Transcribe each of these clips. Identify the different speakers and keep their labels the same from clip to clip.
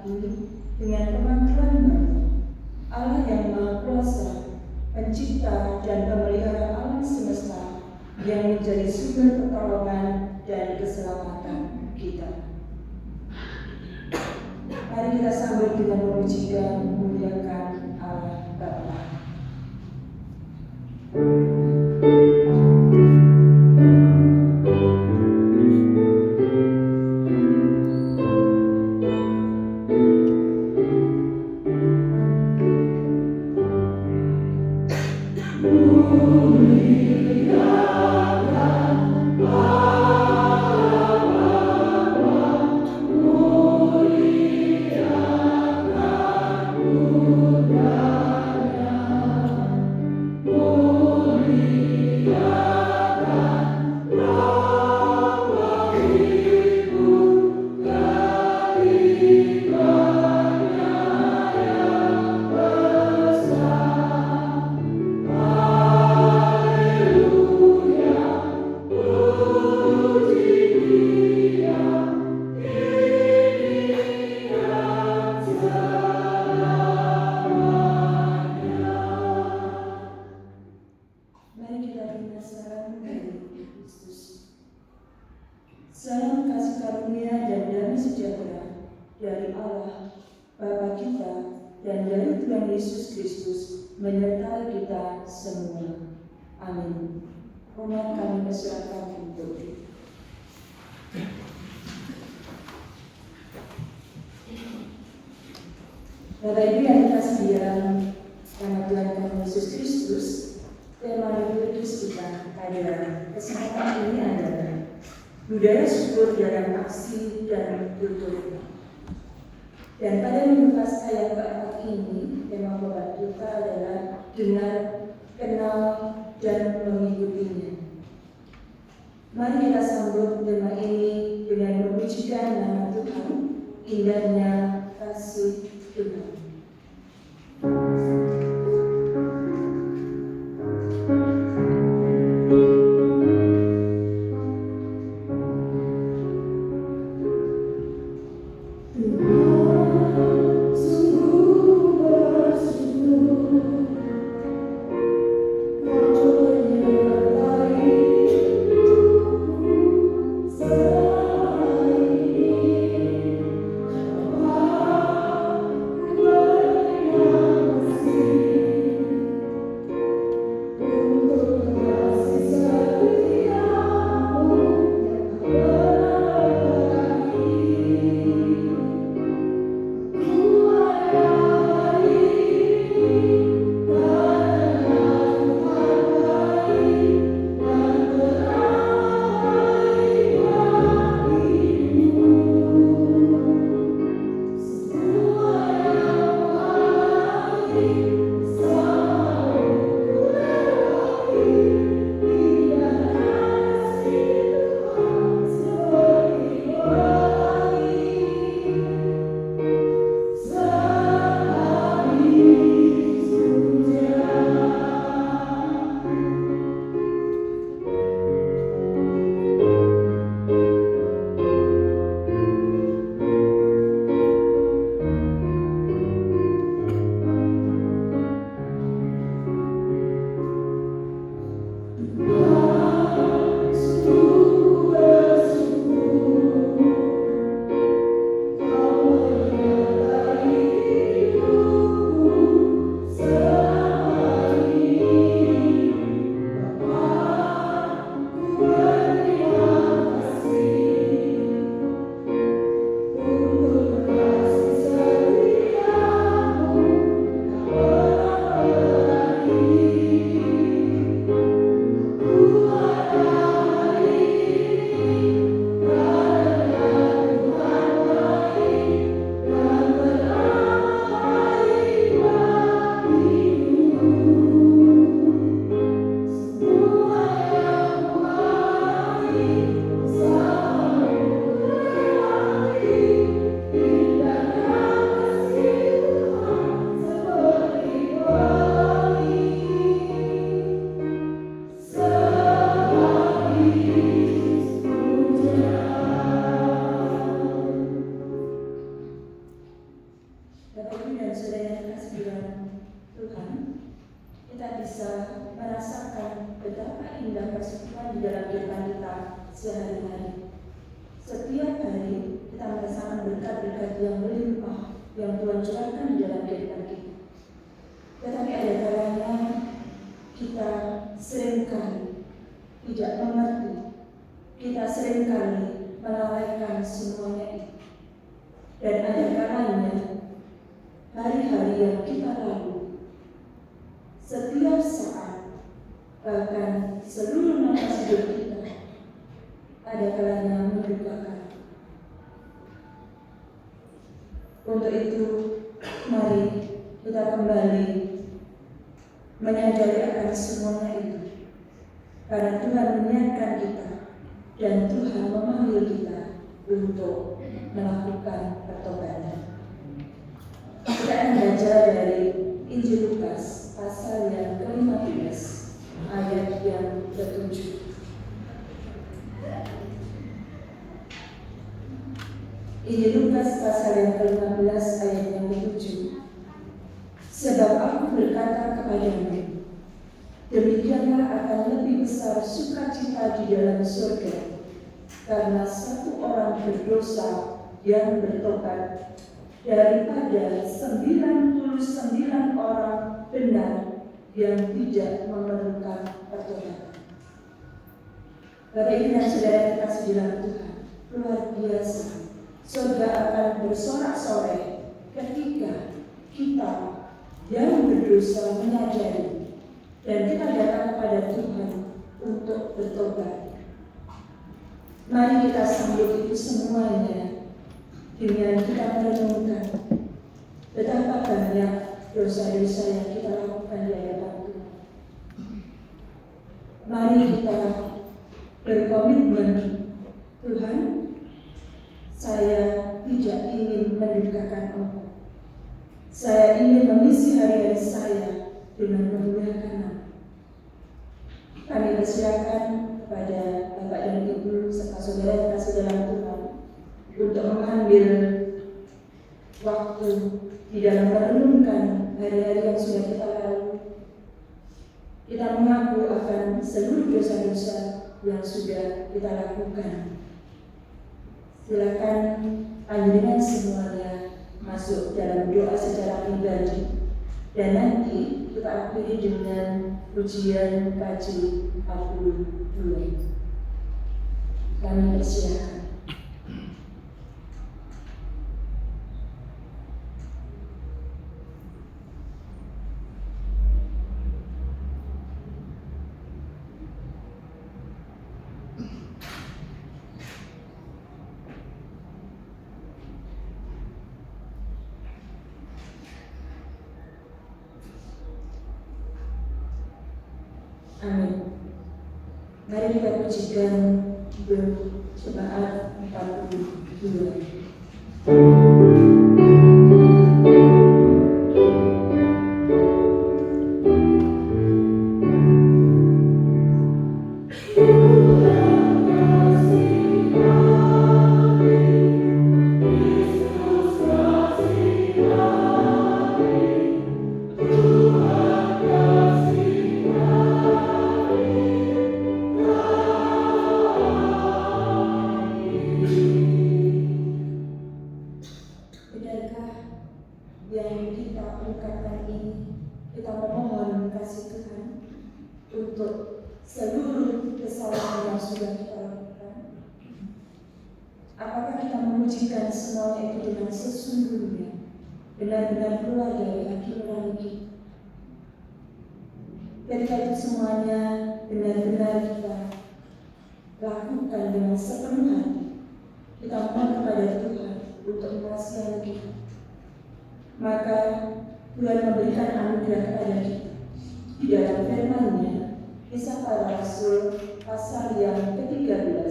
Speaker 1: ini dengan kemampuan baru. Allah yang Maha Kuasa, Pencipta dan Pemelihara alam semesta, yang menjadi sumber pertolongan dan keselamatan kita. Mari kita sambut dengan memuji dan memuliakan Allah Bapa. Salam kasih karunia dan damai sejahtera dari Allah, Bapa kita, dan dari Tuhan Yesus Kristus menyertai kita semua. Amin. Hormat kami persilakan untuk Bapak Ibu yang dikasihi dalam nama Tuhan Yesus Kristus, tema liturgis kita pada kesempatan ini adalah budaya syukur dalam aksi dan kultur. Dan pada minggu Paskah yang keempat ini, tema khotbah kita adalah dengar, kenal, dan mengikutinya. Mari kita sambut tema ini dengan memujikan nama Tuhan, indahnya kasih Tuhan.
Speaker 2: Wow.
Speaker 1: Bapak Ibu dan Saudara yang dikasihi dalam Tuhan, kita bisa merasakan betapa indah kasih Tuhan di dalam kehidupan kita sehari-hari. Setiap hari kita merasakan berkat-berkat yang melimpah yang Tuhan curahkan di dalam kehidupan kita. Tetapi ada kalanya kita seringkali tidak mengerti, kita seringkali melalaikan semuanya itu. Dan ada kalanya hari-hari yang kita lalui, setiap saat, bahkan seluruh nafas hidup kita, ada kalanya mendukakan. Untuk itu, mari kita kembali menyadari akan semuanya itu. Karena Tuhan menyiapkan kita dan Tuhan memanggil kita untuk melakukan pertobatan. Kita akan baca dari Injil Lukas pasal yang ke-15 ayat yang ke-7. Injil Lukas pasal yang ke-15 ayat yang ke-7. Sebab aku berkata kepadamu, demikianlah akan lebih besar sukacita di dalam surga karena satu orang berdosa yang bertobat daripada 99 orang benar yang tidak memerlukan pertobatan. Bapak Ibu dan Saudara yang dikasihi dalam Tuhan, luar biasa, surga akan bersorak-sorai ketika kita yang berdosa menyadari dan kita datang kepada Tuhan untuk bertobat. Mari kita sambut itu semuanya dengan kita merenungkan betapa banyak dosa-dosa yang kita lakukan di hadapan Tuhan. Mari kita berkomitmen, Tuhan, saya tidak ingin mendukakan Engkau. Saya ingin mengisi hari-hari saya dengan memuliakan Nama. Kami persilakan kepada Bapak dan Ibu serta saudara yang kasih dalam Tuhan untuk mengambil waktu di dalam merenungkan hari-hari yang sudah kita lalui. Kita mengaku akan seluruh dosa-dosa yang sudah kita lakukan. Silakan panjenengan semuanya masuk dalam doa secara pribadi dan nanti kita akhiri dengan ujian KJ 42. Kami persilakan. Amin. Mari kita pujikan Jemaat 42. Benar-benar keluar dari hati nurani kita. Ketika itu semuanya benar-benar kita lakukan dengan sepenuh hati, kita mohon kepada Tuhan untuk mengasihani kita. Maka Tuhan memberikan anugerah kepada kita di dalam firman-Nya, Kisah Para Rasul pasal yang ke-13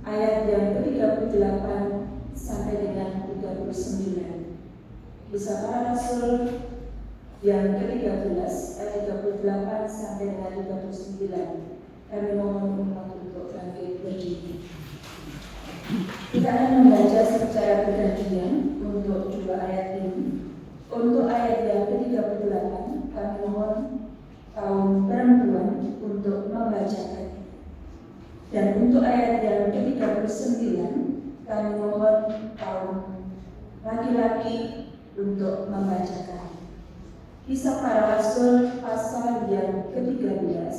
Speaker 1: ayat yang ke-38 sampai dengan 39. Kisah Para Rasul yang ke-13 ayat 38 sampai dengan 39. Kami mohon umat untuk bangkit berdiri. Kita akan membaca secara bergantian untuk dua ayat laki-laki untuk membacakan. Kisah Para Rasul pasal yang ke-13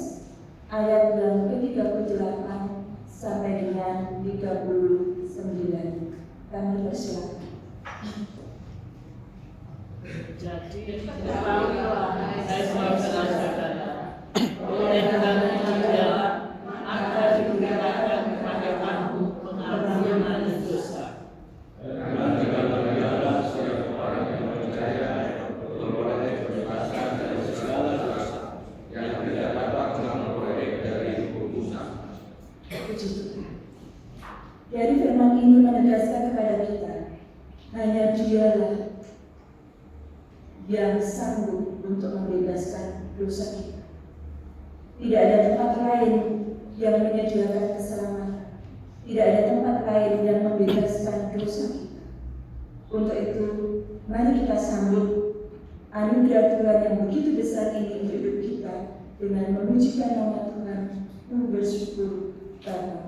Speaker 1: ayat yang ke-38 sampai dengan 39. Kami persilakan.
Speaker 2: Jadi saya saudara-saudara, oleh karena dia akan digunakan kepada kamu pengampunan dosa.
Speaker 1: Dari firman ini menegaskan kepada kita, hanya Dialah yang sanggup untuk membebaskan dosa kita. Tidak ada tempat lain yang menyediakan keselamatan. Tidak ada tempat lain yang membebaskan dosa kita. Untuk itu, mari kita sambut anugerah Tuhan yang begitu besar ini untuk hidup kita dengan memujikan nama Tuhan, bersyukur Bapa.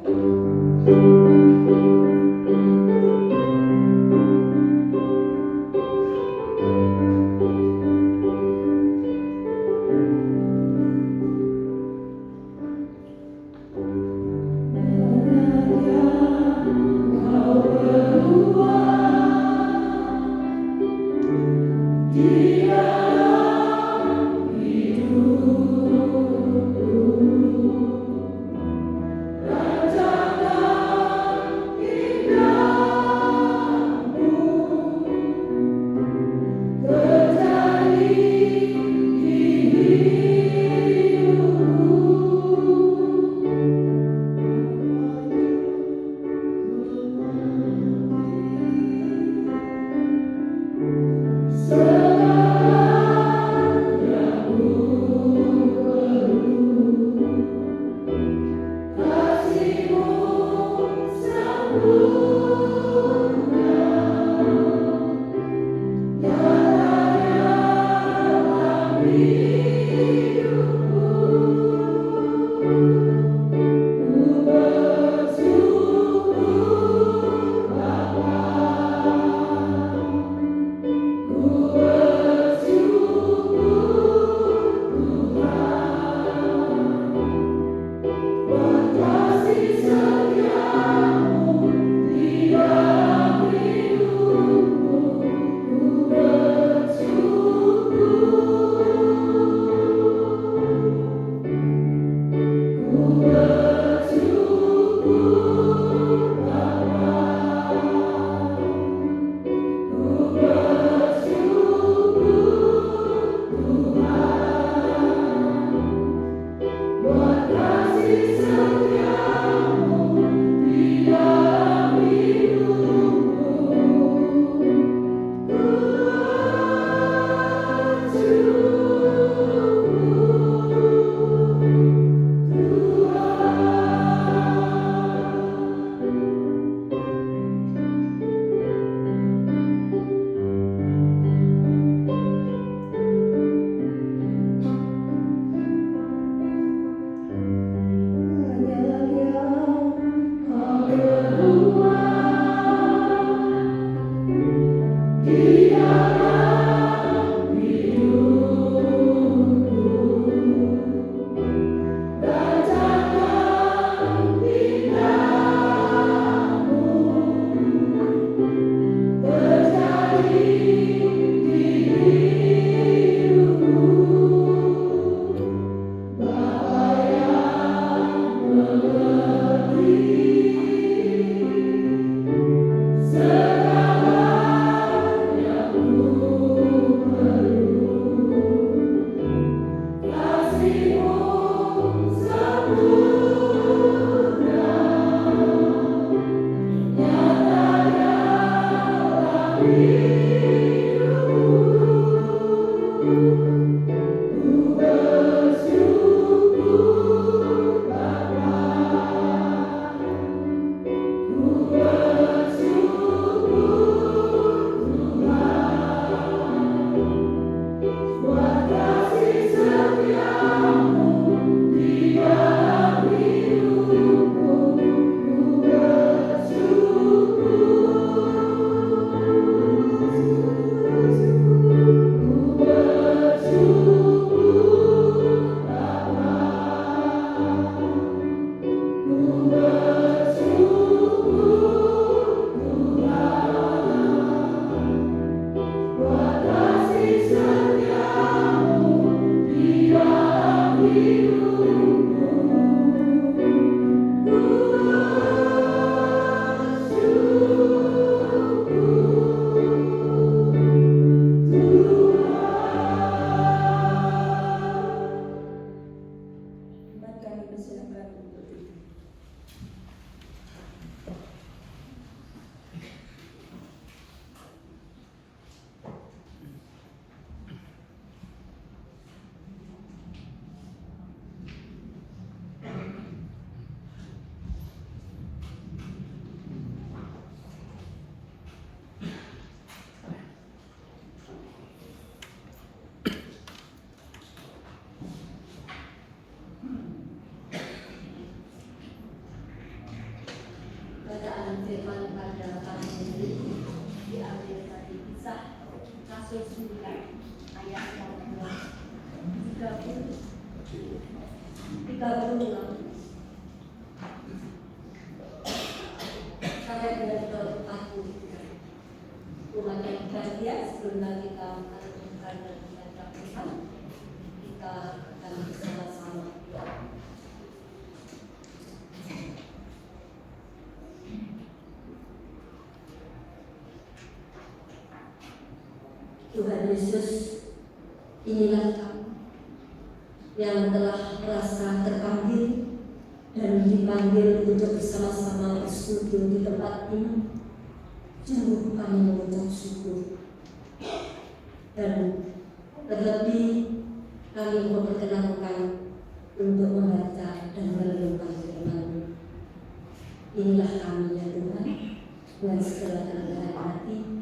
Speaker 3: pasal 9 ayat yang 36. Sampai dengan ke-43. Umat yang bahagia, sebelum kita melanjutkan dan membaca pesan, kita akan bersama-sama berdoa. Tuhan Yesus, inilah Kamu yang telah merasa terpanggil dan dipanggil untuk bersama-sama bersekutu di tempat ini. Sungguh kami mengucap syukur, dan terlebih kami memperkenankan untuk membaca dan merenungkan firman-Mu. Inilah kami ya Tuhan, dengan segala kerendahan hati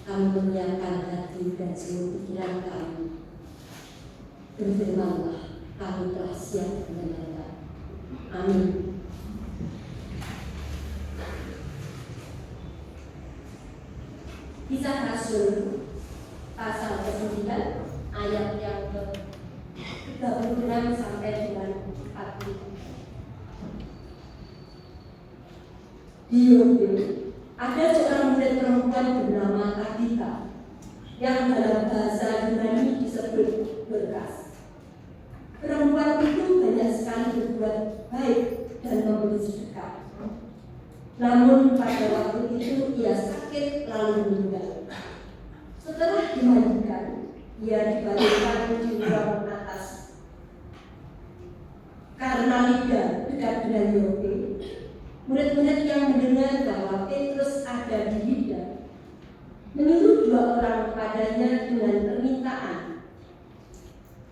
Speaker 3: kami menyiapkan hati dan seluruh pikiran kami. Berfirmanlah, kami telah siap mendengarkan. Amin. Kisah Rasul pasal ke-9 ayat yang ke-36 sampai dengan 40. Di Yope ada seorang murid perempuan bernama Tabita yang dalam bahasa Yunani disebut Dorcas. Perempuan itu banyak sekali berbuat baik dan memberi sedekah. Namun pada waktu itu ia sakit lalu meninggal. Setelah dimandikan, ia dibaringkan di ruang atas. Karena Lida dekat dengan Yope, murid-murid yang mendengar bahwa Petrus ada di Lida menyuruh 2 orang kepadanya dengan permintaan,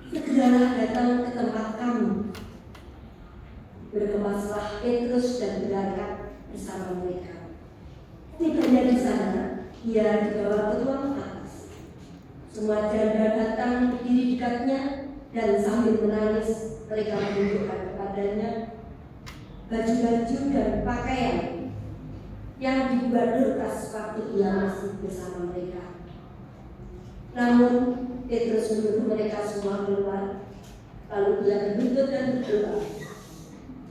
Speaker 3: segeralah datang ke tempat kami. Berkemaslah Petrus dan berangkat bersama mereka. Tibanya di sana, ia dibawa ke ruang atas. Semua janda datang berdiri dekatnya dan sambil menangis mereka menunjukkan kepadanya baju-baju dan pakaian yang dibuat Dorcas waktu ia masih bersama mereka. Namun Petrus menyuruh mereka semua keluar, lalu ia berlutut dan berdoa.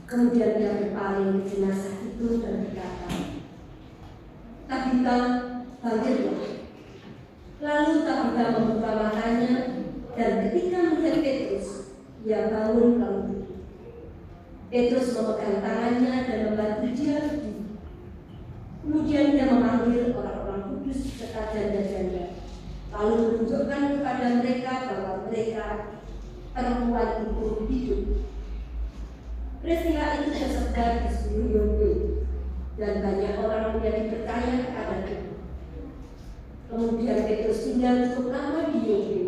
Speaker 3: Kemudian ia berpaling ke jenazah itu dan berkata, Tabita, bangkitlah. Lalu Tabita membuka matanya, dan ketika melihat Petrus, ia bangun lalu duduk. Petrus memegang tangannya dan membantu dia berdiri. Kemudian dia memanggil orang-orang kudus serta janda-janda, lalu menunjukkan kepada mereka bahwa mereka perempuan itu hidup. Peristiwa itu tersebar di seluruh Yope, dan banyak orang menjadi percaya kepada Tuhan. Kemudian Petrus tinggal cukup lama di Yope,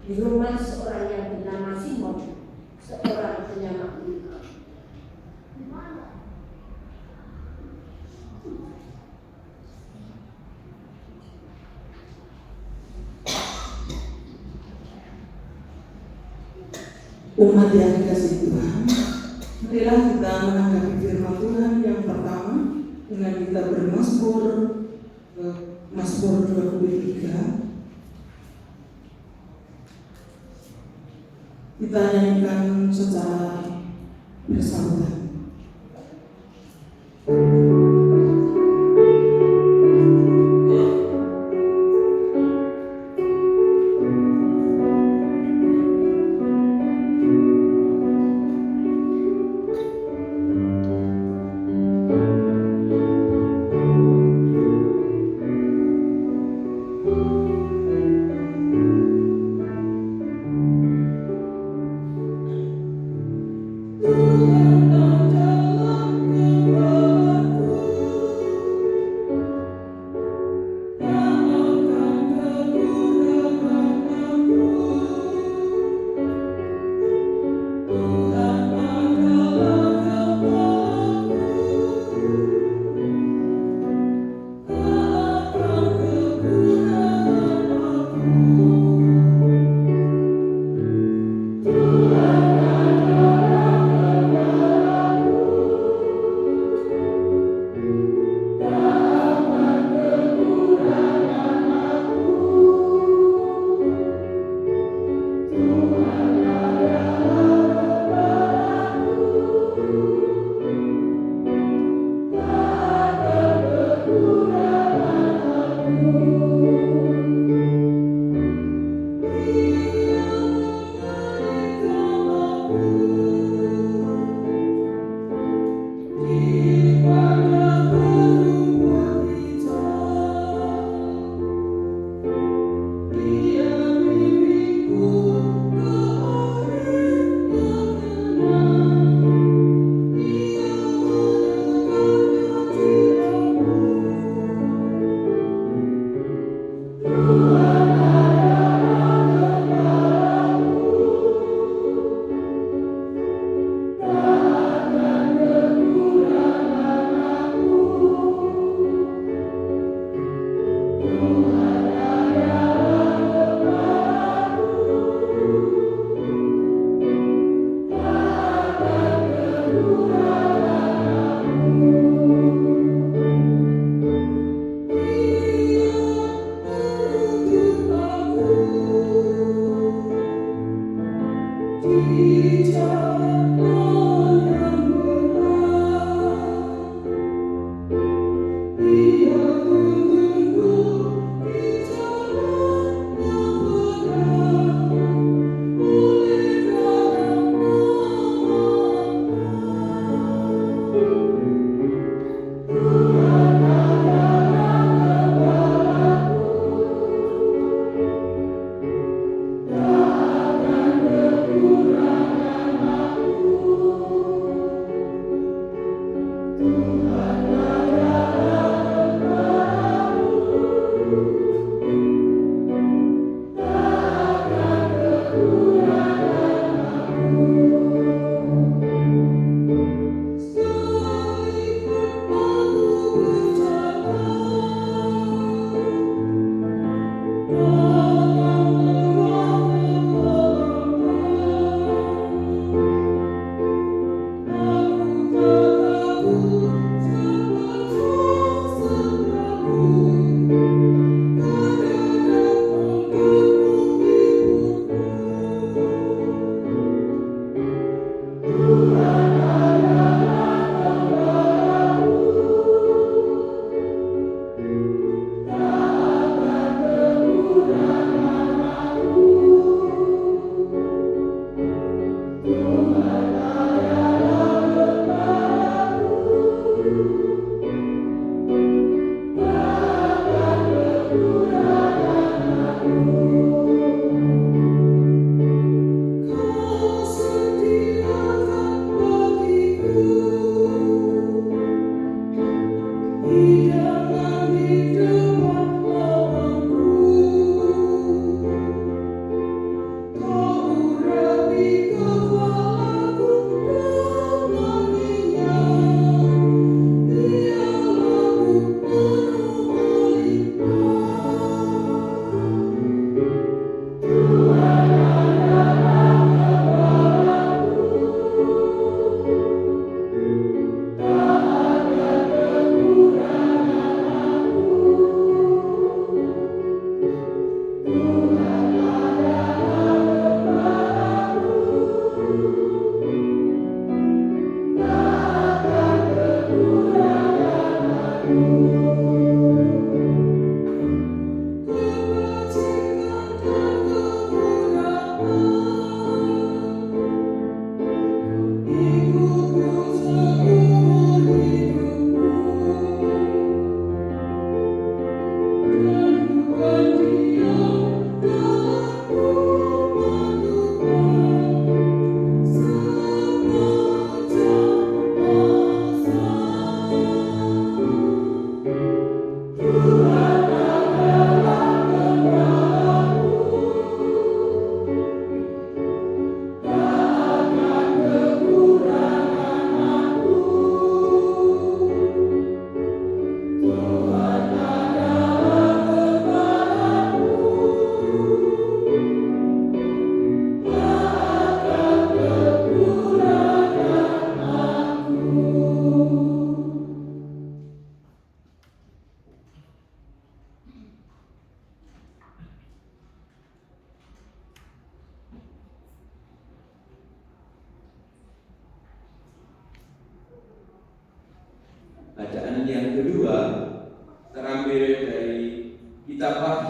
Speaker 3: di rumah seorang yang bernama Simon, seorang penyamak kulit.
Speaker 4: Umat yang dikasihi Tuhan, marilah kita menanggapi firman Tuhan yang pertama dengan kita bermazmur, Mazmur 23. Kita nyanyikan secara bersama.
Speaker 5: Tuhan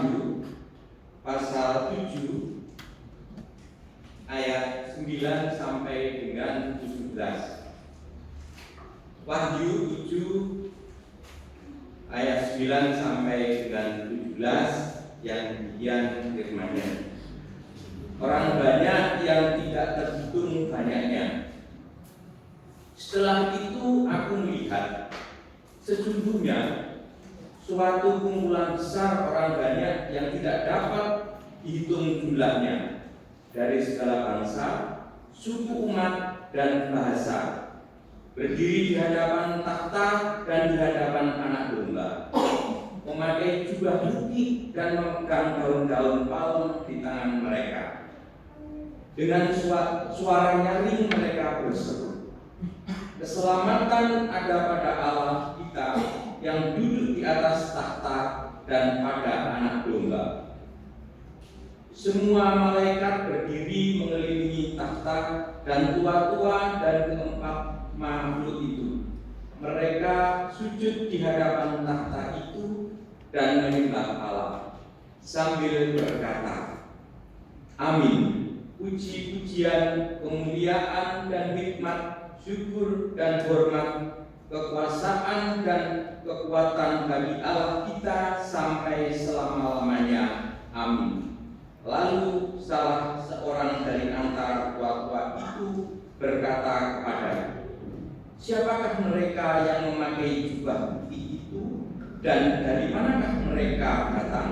Speaker 5: Wahyu pasal 7 ayat 9 sampai dengan 17. Wahyu 7 ayat 9 sampai dengan 17 yang demikian firman-Nya. Orang banyak yang tidak terhitung banyaknya. Setelah itu aku melihat, sesungguhnya suatu kumpulan besar orang banyak yang tidak dapat dihitung jumlahnya, dari segala bangsa, suku, umat, dan bahasa, berdiri di hadapan takhta dan di hadapan Anak Domba, memakai jubah putih dan memegang daun-daun palem di tangan mereka. Dengan suara nyaring mereka berseru, keselamatan ada pada Allah kita yang duduk di atas takhta dan pada Anak Domba. Semua malaikat berdiri mengelilingi takhta dan tua-tua dan keempat makhluk itu. Mereka sujud di hadapan takhta itu dan menyembah Allah sambil berkata, Amin. Puji-pujian, kemuliaan dan hikmat, syukur dan hormat, kekuasaan dan kekuatan bagi Allah kita sampai selama-lamanya. Amin. Lalu salah seorang dari antara tua-tua itu berkata kepadanya, siapakah mereka yang memakai jubah putih itu dan dari manakah mereka datang?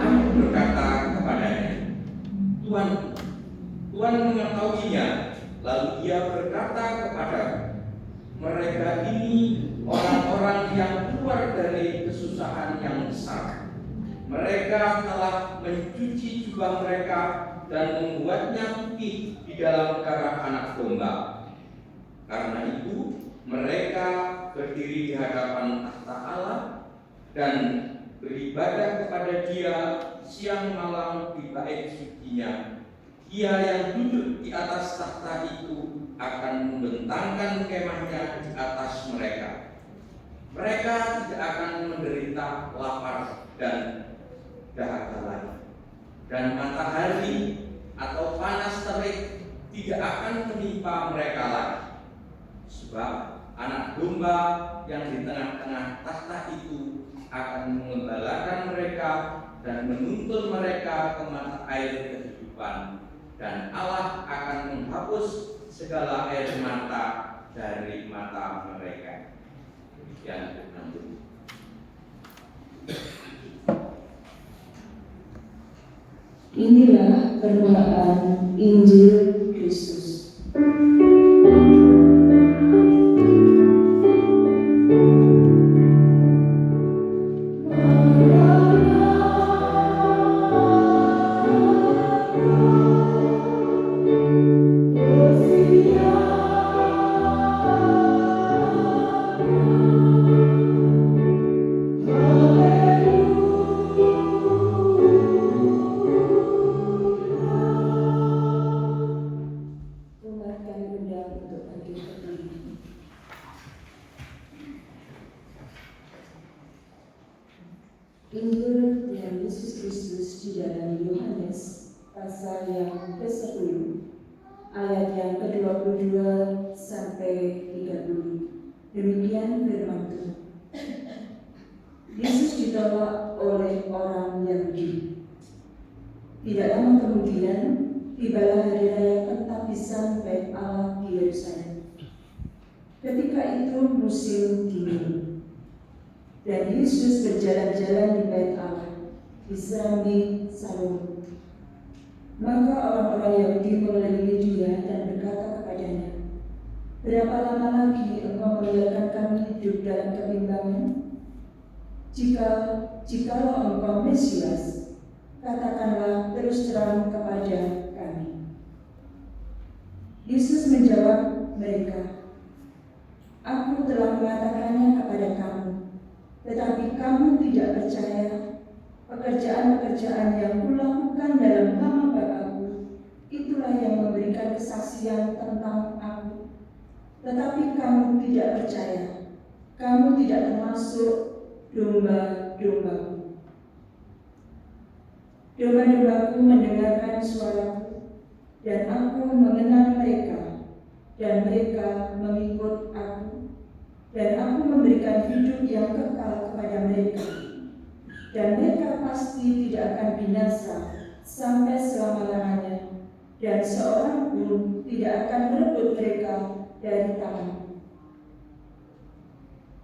Speaker 5: Aku berkata kepadanya, Tuhan mengetahuinya. Lalu ia berkata kepadaku, mereka ini orang-orang yang keluar dari kesusahan yang besar. Mereka telah mencuci jubah mereka dan membuatnya putih di dalam darah Anak Domba. Karena itu mereka berdiri di hadapan takhta Allah dan beribadah kepada Dia siang malam di bait sucinya. Dia yang duduk di atas takhta itu akan membentangkan kemahnya di atas mereka. Mereka tidak akan menderita lapar dan dahaga lagi, dan matahari atau panas terik tidak akan menimpa mereka lagi, sebab Anak Domba yang di tengah-tengah takhta itu akan mengembalakan mereka dan menuntun mereka ke mata air kehidupan, dan Allah akan menghapus segala air mata dari mata mereka. Demikian firman Tuhan.
Speaker 1: Inilah permulaan Injil Kristus. Injil Tuhan Yesus Kristus di dalam Yohanes pasal yang ke-10 ayat yang ke-22 sampai 30. Demikian firman Tuhan. Yesus ditolak oleh orang Yahudi. Tidak lama kemudian tibalah hari raya Pentapisan Bait Allah di Yerusalem. Ketika itu musim dingin. Dan Yesus berjalan-jalan di Bait Allah, di serambi Salomo. Maka orang-orang Yahudi mengelilingi Dia dan berkata kepadanya, berapa lama lagi engkau membiarkan kami hidup dalam kebimbangan? Jikalau engkau Mesias, katakanlah terus terang kepada kami. Yesus menjawab mereka, Aku telah mengatakannya kepada kamu, tetapi kamu tidak percaya. Pekerjaan-pekerjaan yang kulakukan dalam nama Bapa-Ku, itulah yang memberikan kesaksian tentang Aku. Tetapi kamu tidak percaya. Kamu tidak termasuk domba-domba-Ku. Domba-dombaku mendengarkan suaraku, dan aku mengenal mereka, dan mereka mengikut aku, dan aku memberikan hidup yang kekal kepada mereka, dan mereka pasti tidak akan binasa sampai selama-lamanya, dan seorang pun tidak akan merebut mereka dari tanganku.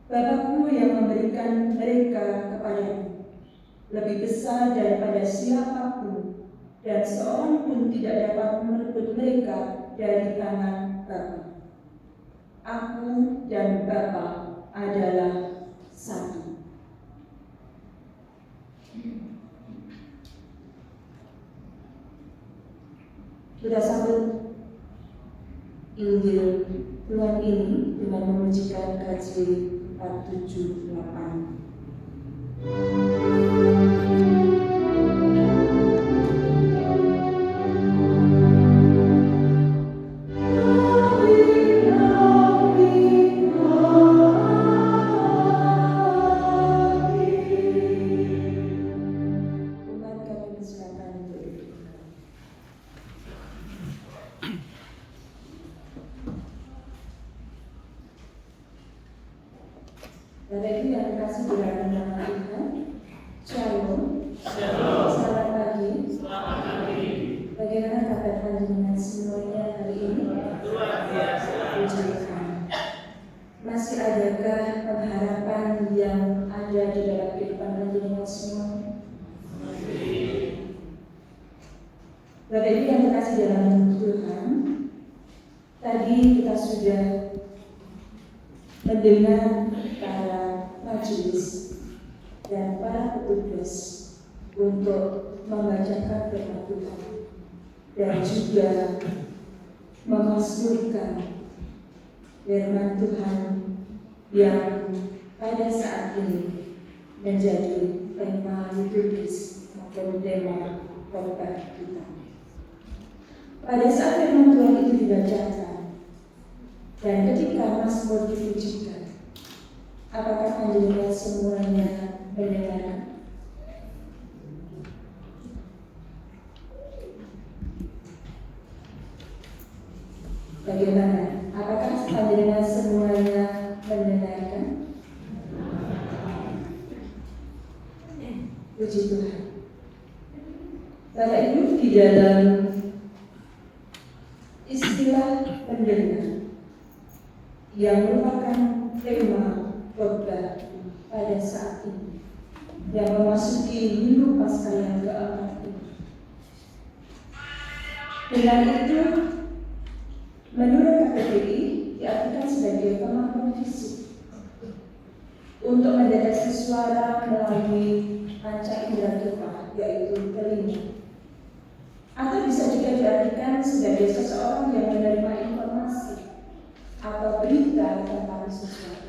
Speaker 1: Bapakku yang memberikan mereka kepadaku lebih besar daripada siapapun, dan seorang pun tidak dapat merebut mereka dari tangan Bapa. Aku dan Bapa adalah satu. Kita sambut Injil Tuhan ini dengan memujikan KJ 478. Bapak Ibu yang dikasih di dalam nama Tuhan, Shalom. Selamat pagi. Bagaimana kabar panjenengan semuanya hari ini?
Speaker 2: Luar biasa.
Speaker 1: Puji Tuhan. Masih adakah pengharapan yang ada di dalam kehidupan panjenengan semua? Bapak Ibu yang dikasih di dalam Tuhan, tadi kita sudah mendengar para majelis dan para petugas untuk membacakan firman Tuhan dan juga memasmurkan firman Tuhan yang pada saat ini menjadi tema liturgis maupun tema khotbah kita. Pada saat firman Tuhan itu dibacakan dan ketika Mazmur dipujikan, apakah panjenengan semuanya mendengar? Bagaimana? Apakah panjenengan semuanya mendengarkan? Puji Tuhan. Bapak Ibu, di dalam istilah mendengar yang merupakan tema khotbah pada saat ini yang memasuki minggu Paskah yang keempat ini. Dengan itu, menurut KPPI diartikan sebagai kemampuan fisik untuk mendeteksi suara melalui panca indera kita, yaitu telinga. Atau bisa juga diartikan sebagai seseorang yang menerima informasi atau berita tentang sesuatu.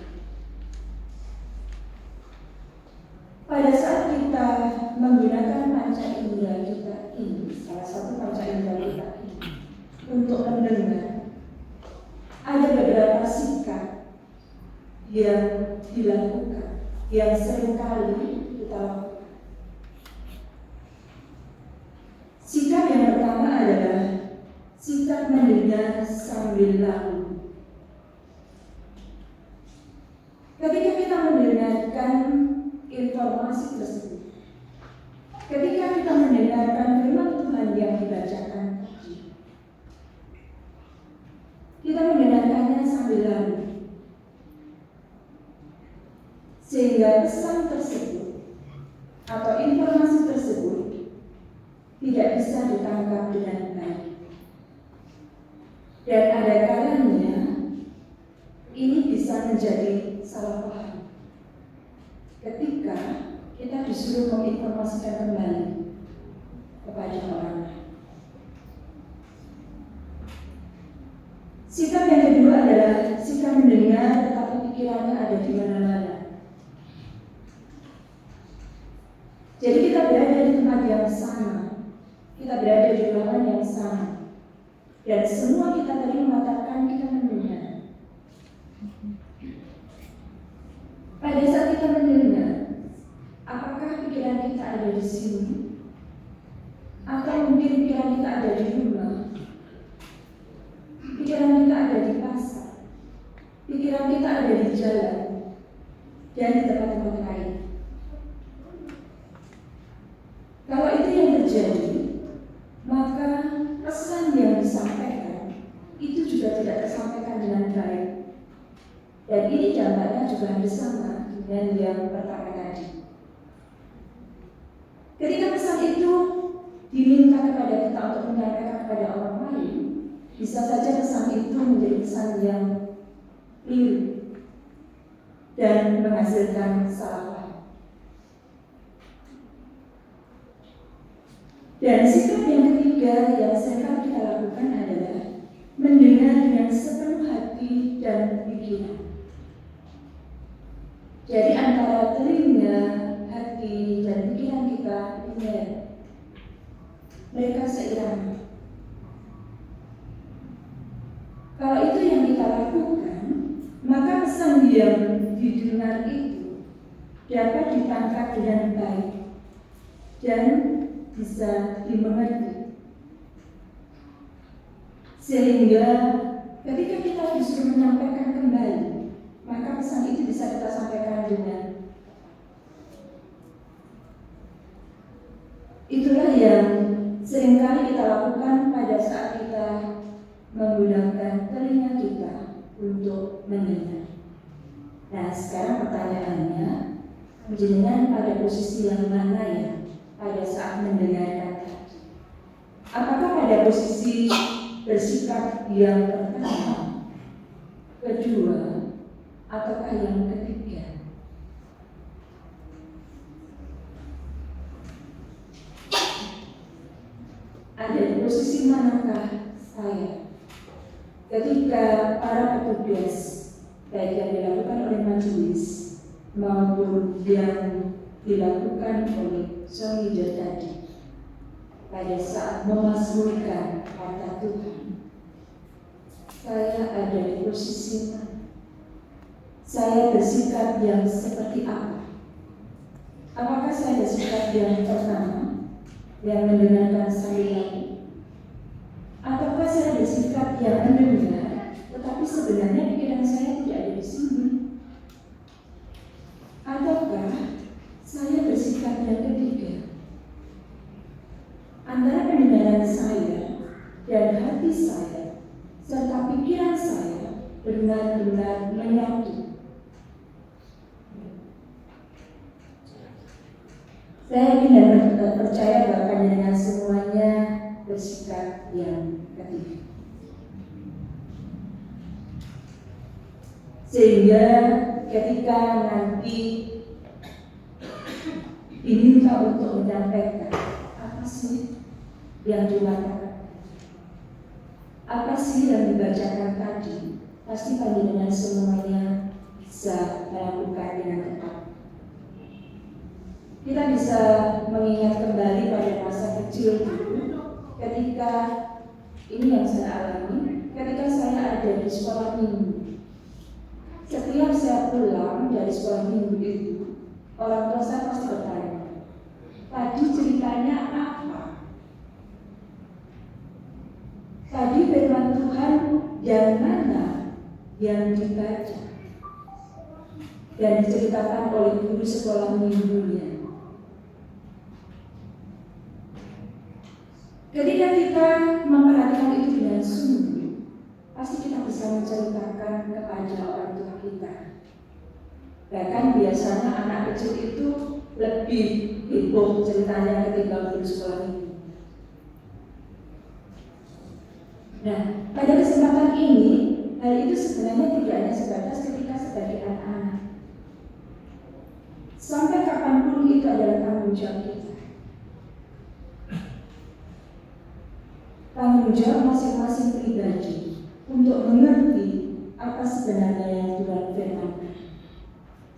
Speaker 1: Pada saat kita menggunakan panca indera kita ini, salah satu panca indera kita ini, untuk mendengar, ada beberapa sikap yang dilakukan, yang seringkali kita lakukan. Sikap yang pertama adalah sikap mendengar sambil lalu. Ketika kita mendengarkan informasi tersebut, ketika kita mendengarkan firman Tuhan yang dibacakan tadi, kita mendengarkannya sambil lalu, sehingga pesan tersebut atau informasi tersebut tidak bisa ditangkap dengan baik. Dan ada kalanya ini bisa menjadi salah paham ketika kita disuruh menginformasikan kembali kepada orang lain. Sikap yang kedua adalah sikap mendengar tetapi pikirannya ada di mana-mana. Jadi kita berada di tempat yang sama, kita berada di ruangan yang sama, dan semua kita tadi mengatakan kita mendengar. Pada saat kita mendengar, apakah pikiran kita ada di sini? mungkin pikiran kita ada di rumah, pikiran kita ada di pasar, pikiran kita ada di jalan, dan di tempat-tempat lain. Kalau itu yang terjadi, maka pesan yang disampaikan itu juga tidak tersampaikan dengan baik. Dan ini dampaknya juga hampir sama dengan yang pertama tadi. Ketika pesan itu diminta kepada kita untuk menyampaikan kepada orang lain, bisa saja pesan itu menjadi pesan yang keliru dan menghasilkan salah paham. Dan sikap yang ketiga yang sering kita lakukan adalah mendengar dengan sepenuh hati dan pikiran. Jadi antara telinga, hati, dan pikiran kita ini mereka seirama. Kalau itu yang kita lakukan, maka pesan yang didengar itu dapat ditangkap dengan baik dan bisa dimengerti. Sehingga ketika kita disuruh menyampaikan kembali, maka pesan itu bisa kita sampaikan dengan itulah yang seringkali kita lakukan pada saat kita menggunakan telinga kita untuk mendengar. Nah, sekarang pertanyaannya, jenengan pada posisi yang mana ya pada saat mendengarkan tadi? Apakah pada posisi bersikap yang pertama, kedua, ataukah yang ketiga? Ada di posisi manakah saya ketika para petugas baik yang dilakukan oleh majelis maupun yang dilakukan oleh suami leader tadi pada saat memazmurkan kata Tuhan, saya ada di posisi mana? Saya bersikap yang seperti apa? Apakah saya bersikap yang pertama, yang mendengarkan sambil lalu? Ataukah saya bersikap yang mendengar, tetapi sebenarnya pikiran saya tidak ada di sini? Ataukah saya bersikap yang ketiga, antara pendengaran saya dan hati saya serta pikiran saya benar-benar menyatu? Saya yakin dan percaya bahwa panjenengan semuanya bersikap yang ketiga. Sehingga ketika nanti diminta untuk menyampaikan apa sih yang dilakukan, apa sih yang dibacakan tadi, pasti panjenengan semuanya bisa melakukan dengan tepat. Kita bisa mengingat kembali pada masa kecil dulu, ketika ini yang saya alami, ketika saya ada di sekolah minggu. Setiap saya pulang dari sekolah minggu itu, orang tua saya pasti bertanya, tadi ceritanya apa? Tadi firman Tuhan yang mana yang dibaca dan diceritakan oleh guru sekolah minggunya? Ketika kita memperhatikan itu dengan sungguh, pasti kita bisa menceritakan kepada orang tua kita. Bahkan biasanya anak kecil itu lebih heboh ceritanya ketimbang guru sekolah minggu. Nah, pada kesempatan ini, hal itu sebenarnya tidak hanya sebatas ketika sebagai anak-anak. Sampai kapanpun itu adalah tanggung jawab kita. Tanggung jawab masing-masing pribadi untuk mengerti apa sebenarnya yang Tuhan firmankan.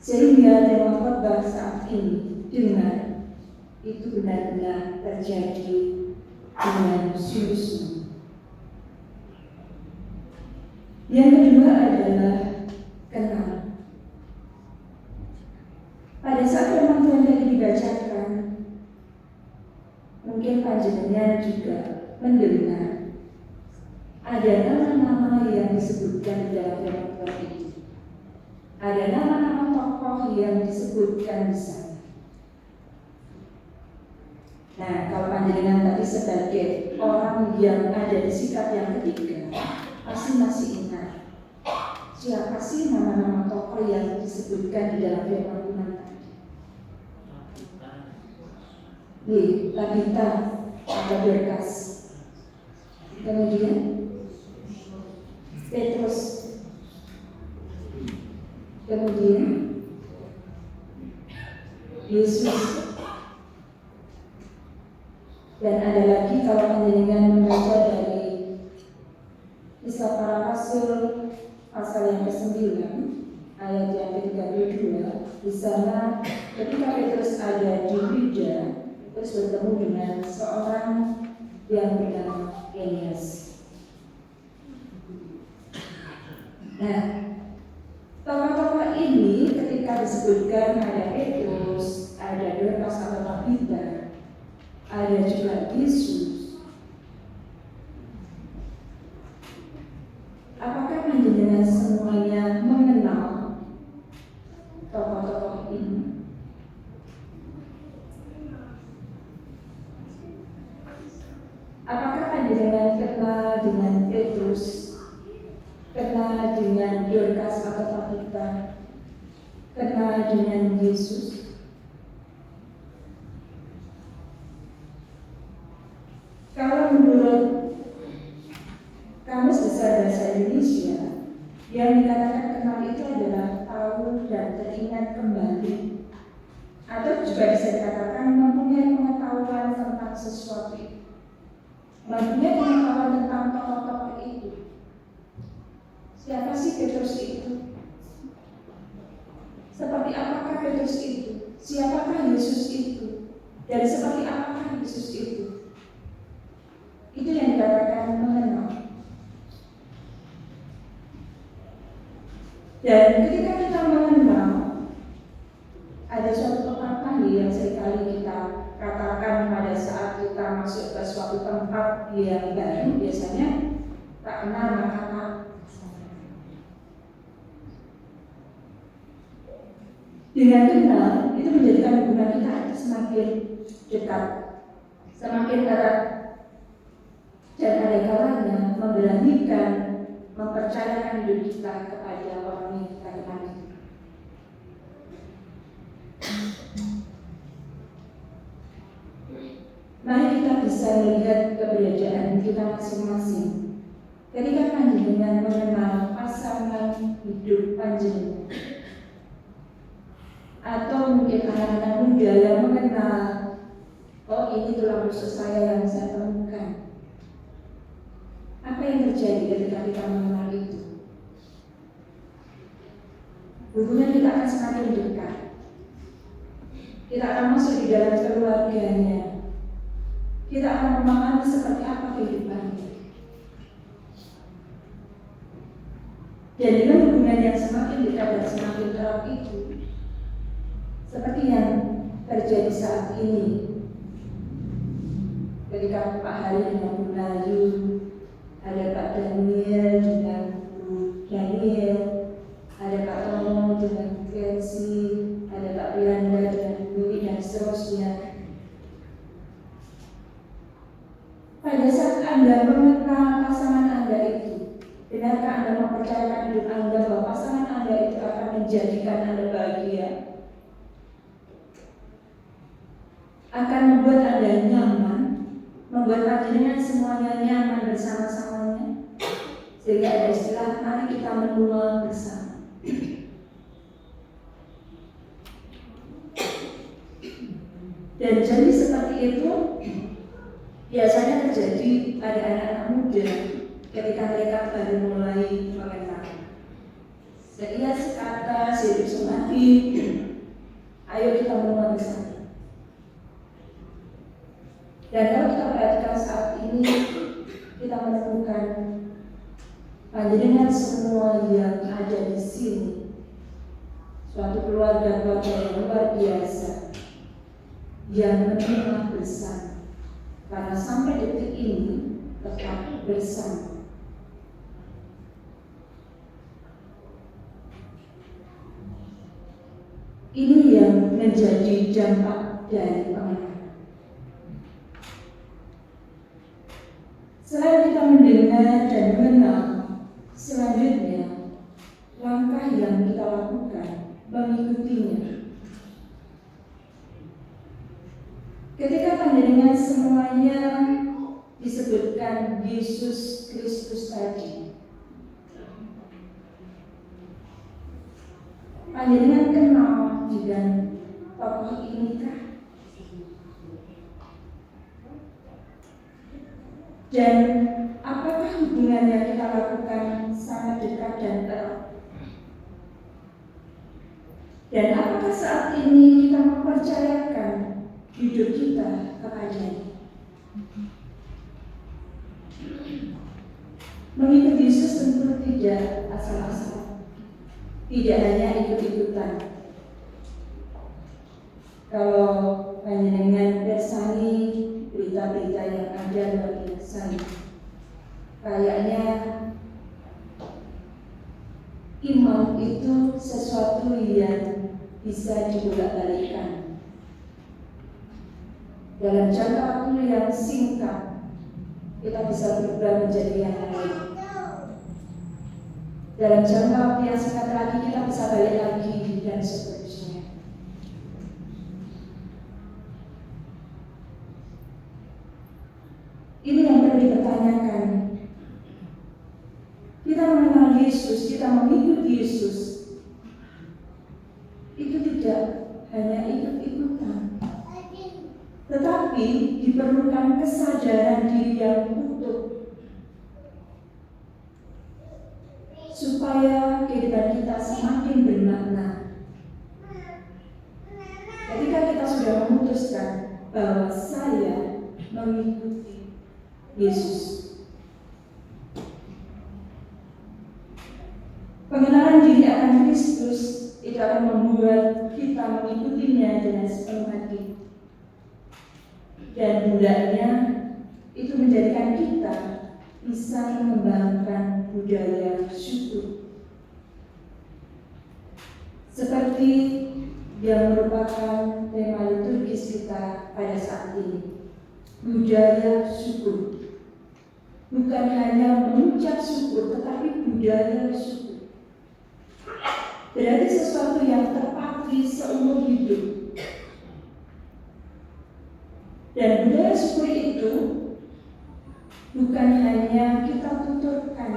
Speaker 1: Sehingga tema khotbah saat ini dengar itu benar-benar terjadi dengan sungguh-sungguh. Yang kedua adalah kenal. Pada saat firman Tuhan tadi dibacakan, mungkin panjenengan juga mendengar ada nama-nama yang disebutkan di dalam firman Tuhan itu. Ada nama-nama tokoh yang disebutkan di sana. Nah, kalau panjenengan tadi sebagai orang yang ada di sikap yang ketiga, pasti masih ingat siapa sih nama-nama tokoh yang disebutkan di dalam firman Tuhan tadi? Tabita atau Dorcas. Kemudian Petrus. Kemudian Yesus. Dan ada lagi kalau panjenengan membaca dari Kisah Para Rasul pasal yang ke-9 ayat yang ke-32, di sana ketika Petrus ada di Lida, Petrus bertemu dengan seorang yang bernama Eneas. Nah, tokoh-tokoh ini ketika disebutkan ada Petrus, ada Dorcas atau Tabita, ada juga Yesus. Apakah panjenengan semuanya mengenal tokoh-tokoh ini? Apakah panjenengan kenal dengan Petrus, kenal dengan Dorcas atau Tabita, kenal dengan Yesus? Kalau menurut Kamus Besar Bahasa Indonesia, yang dikatakan kenal itu adalah tahu dan teringat kembali, atau juga bisa dikatakan mempunyai pengetahuan tentang sesuatu itu, mempunyai pengetahuan tentang tokoh-tokoh itu. Siapa sih Petrus itu? Seperti apakah Petrus itu? Siapakah Yesus itu? Dan seperti apakah Yesus itu? Itu yang dikatakan mengenal. Dan ketika kita mengenal, ada suatu pepatah yang seringkali kita katakan pada saat kita masuk ke suatu tempat yang baru, biasanya tak kenal maka tak. Dengan kenal itu menjadikan hubungan kita semakin dekat, semakin erat. Dan ada kalanya memberanikan, mempercayakan hidup kita kepada orang yang kita kenal. Mari kita bisa melihat keberadaan kita masing-masing. Ketika panjenengan mengenal pasangan hidup panjenengan, atau mungkin anak-anak muda yang mengenal, oh ini tulang rusuk saya yang saya temukan. Apa yang terjadi ketika kita mengenal itu? Hubungan kita akan semakin dekat. Kita akan masuk di dalam keluarganya. Kita akan memahami seperti apa kehidupannya. Dan dengan hubungan yang semakin dekat dan semakin erat itu, seperti yang terjadi saat ini, ketika Pak Hari dengan Bu Layu, ada Pak Daniel dengan Bu Daniel, ada Pak Tomo dengan Bu Kensi, ada Pak Prianda dengan Bu Wiwi, dan seterusnya. Pada saat Anda mengenal pasangan Anda itu, benarkah Anda mempercayakan hidup Anda bahwa pasangan Anda itu akan menjadikan Anda bahagia? Akan membuat Anda nyaman, membuat panjenengan semuanya nyaman bersama-samanya, sehingga ada istilah mari kita menua bersama. Dan jadi seperti itu biasanya terjadi pada anak-anak muda ketika mereka baru mulai mengenal. Sekian sekata hidup semati, ayo kita menua bersama. Dan kalau kita perhatikan saat ini, kita menemukan panjenengan semua yang ada di sini, suatu keluarga yang luar biasa, yang menua bersama. karena sampai detik ini tetap bersama. Ini yang menjadi dampak dari pengenalan. Selain kita mendengar dan mengenal, selanjutnya langkah yang kita lakukan mengikutinya. Ketika panjenengan semuanya disebutkan Yesus Kristus tadi, panjenengan kenal dengan tokoh ini kah? Dan apakah hubungan yang kita lakukan sangat dekat dan erat? Dan apakah saat ini kita mempercayakan hidup kita kepadanya? Mengikut Yesus tentu tidak asal-asal, tidak hanya ikut-ikutan. Kalau panjenengan bersani berita-berita yang ada luar biasa, kayaknya iman itu sesuatu yang bisa dibolak-balikkan dalam jangka waktu yang singkat. Kita bisa berubah menjadi yang lain. Dalam jangka waktu yang singkat lagi kita bisa balik lagi dan seterusnya. Ini yang perlu dipertanyakan. Kita mengenal Yesus, kita mengikuti Yesus, itu tidak hanya ikut-ikutan, tetapi diperlukan kesadaran diri yang utuh supaya kehidupan kita semakin bermakna. Ketika kita sudah memutuskan bahwa saya mengikuti Yesus, pengenalan diri akan Kristus itu akan membuat kita mengikutinya dengan sepenuh hati. Dan mudahnya itu menjadikan kita bisa mengembangkan budaya syukur, seperti yang merupakan tema liturgis kita pada saat ini. Budaya syukur, bukan hanya mengucap syukur, tetapi budaya syukur berarti sesuatu yang terpatri seumur hidup. Dan budaya syukur itu bukan hanya kita tuturkan,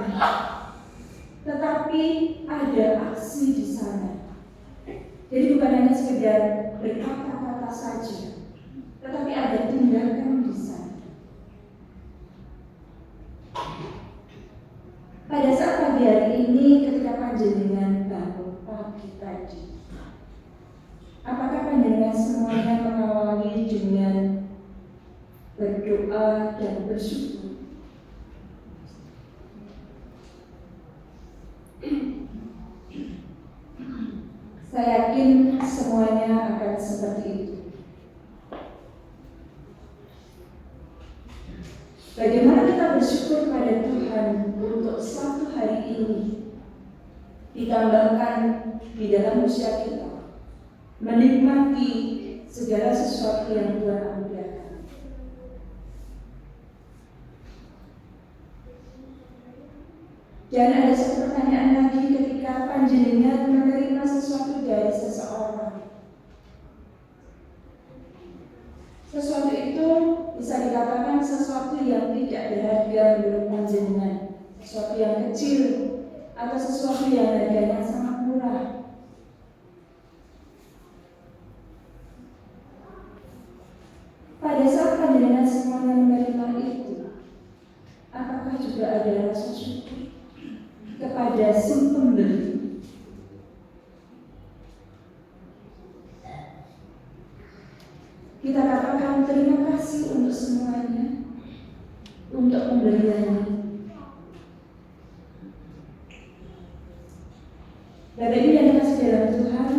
Speaker 1: tetapi ada aksi di sana. Jadi bukan hanya sekedar berkata-kata saja, tetapi ada tindakan di sana. Pada saat pagi hari ini ketika panjenengan bangun pagi tadi, apakah panjenengan semuanya mengawali dengan berdoa dan bersyukur? Saya yakin semuanya akan seperti itu. Bagaimana kita bersyukur pada Tuhan untuk satu hari ini ditambahkan di dalam usia kita, menikmati segala sesuatu yang Tuhan anugerahkan. Dan ada satu pertanyaan lagi ketika panjenengan menerima sesuatu dari seseorang. Sesuatu itu bisa dikatakan sesuatu yang tidak berharga menurut panjenengan, sesuatu yang kecil atau sesuatu yang harganya sangat murah. Pada saat panjenengan semuanya menerima itu, apakah juga ada rasa syukur kepada si pemberi? Kita katakan terima kasih untuk semuanya, untuk pemberiannya. Bapak Ibu yang dikasihi dalam Tuhan,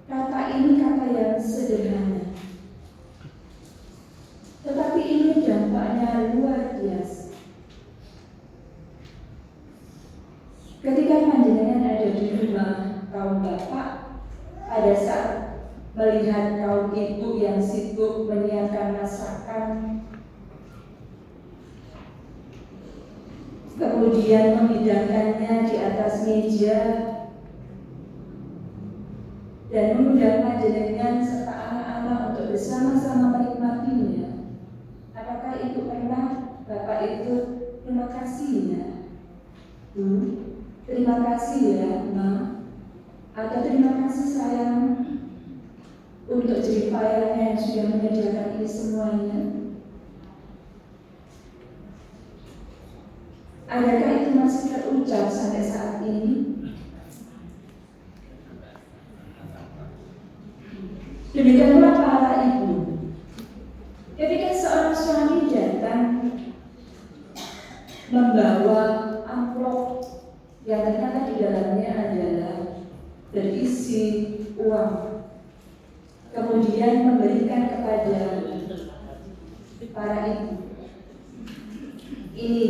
Speaker 1: kata ini kata yang sederhana, di rumah kaum bapak pada saat melihat kaum ibu yang sibuk menyiapkan masakan, kemudian menghidangkannya di atas meja dan mengundang panjenengan serta anak-anak untuk bersama-sama menikmatinya. Apakah itu pernah Bapak itu terima kasih ya? Terima kasih ya, Ma. Atau terima kasih sayang untuk jeripayanya yang sudah menyediakan ini semuanya. Adakah itu masih terucap sampai saat ini? Demikian pula para ibu. Ketika seorang suami datang membawa amplop yang ternyata di dalamnya adalah berisi uang, kemudian memberikan kepada para ibu, ini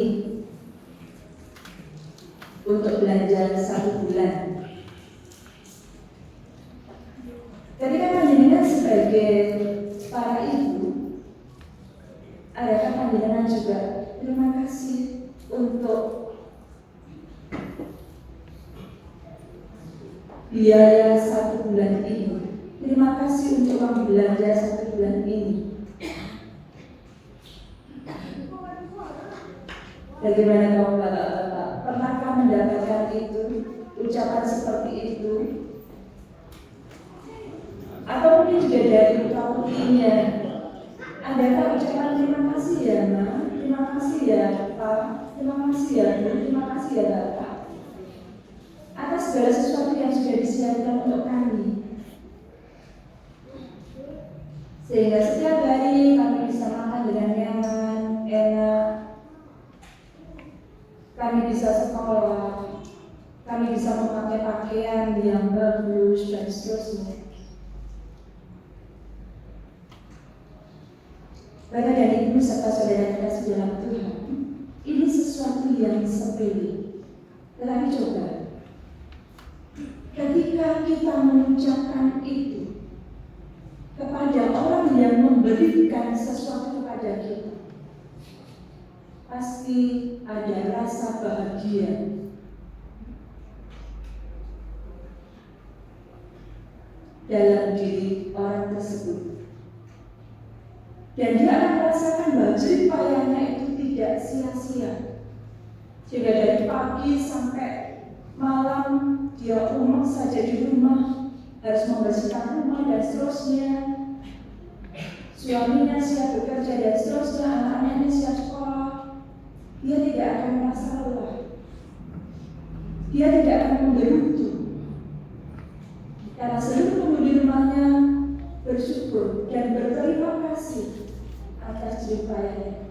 Speaker 1: untuk belanja 1 bulan. Ketika panjenengan sebagai para ibu, adakah panjenengan juga terima kasih untuk biaya 1 bulan ini? Terima kasih untuk uang belanja 1 bulan ini. Bagaimana kamu bapak-bapak? Pernahkah mendapatkan itu? Ucapan seperti itu? Atau mungkin juga dari putra-putrinya? Adakah ucapan terima kasih ya Ma? Terima kasih ya Pak? Terima kasih ya Bu? Terima kasih ya Bapak atas segala sesuatu yang sudah disiapkan untuk kami, sehingga setiap hari kami bisa makan dengan nyaman, enak, kami bisa sekolah, kami bisa memakai pakaian yang bagus dan seterusnya. Bapak dan Ibu serta saudara kasih dalam Tuhan, ini sesuatu yang sepele. Tetapi coba, ketika kita mengucapkan itu kepada orang yang memberikan sesuatu kepada kita, pasti ada rasa bahagia. Dalam diri orang tersebut. Dan dia akan merasakan bahwa jeripayanya itu tidak sia-sia. Sehingga dari pagi sampai malam dia umur saja di rumah, harus membersihkan rumah dan seterusnya. Suaminya siap bekerja dan seterusnya, anak-anaknya siap sekolah. Dia tidak akan merasa lelah. Dia tidak akan menggerutu. Karena seluruh penghuni rumahnya bersyukur dan berterima kasih atas jeripayanya.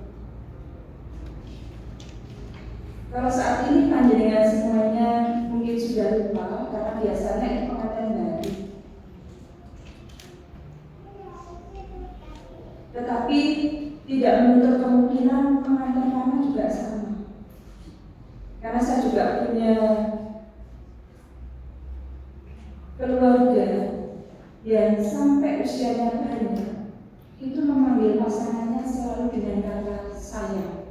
Speaker 1: Kalau saat ini panjenengan semuanya mungkin sudah lupa, karena biasanya itu pengantin baru. Tetapi tidak menutup kemungkinan pengantin lama juga sama. Karena saya juga punya keluarga yang sampai usianya banyak itu memanggil pasangannya selalu dengan kata sayang.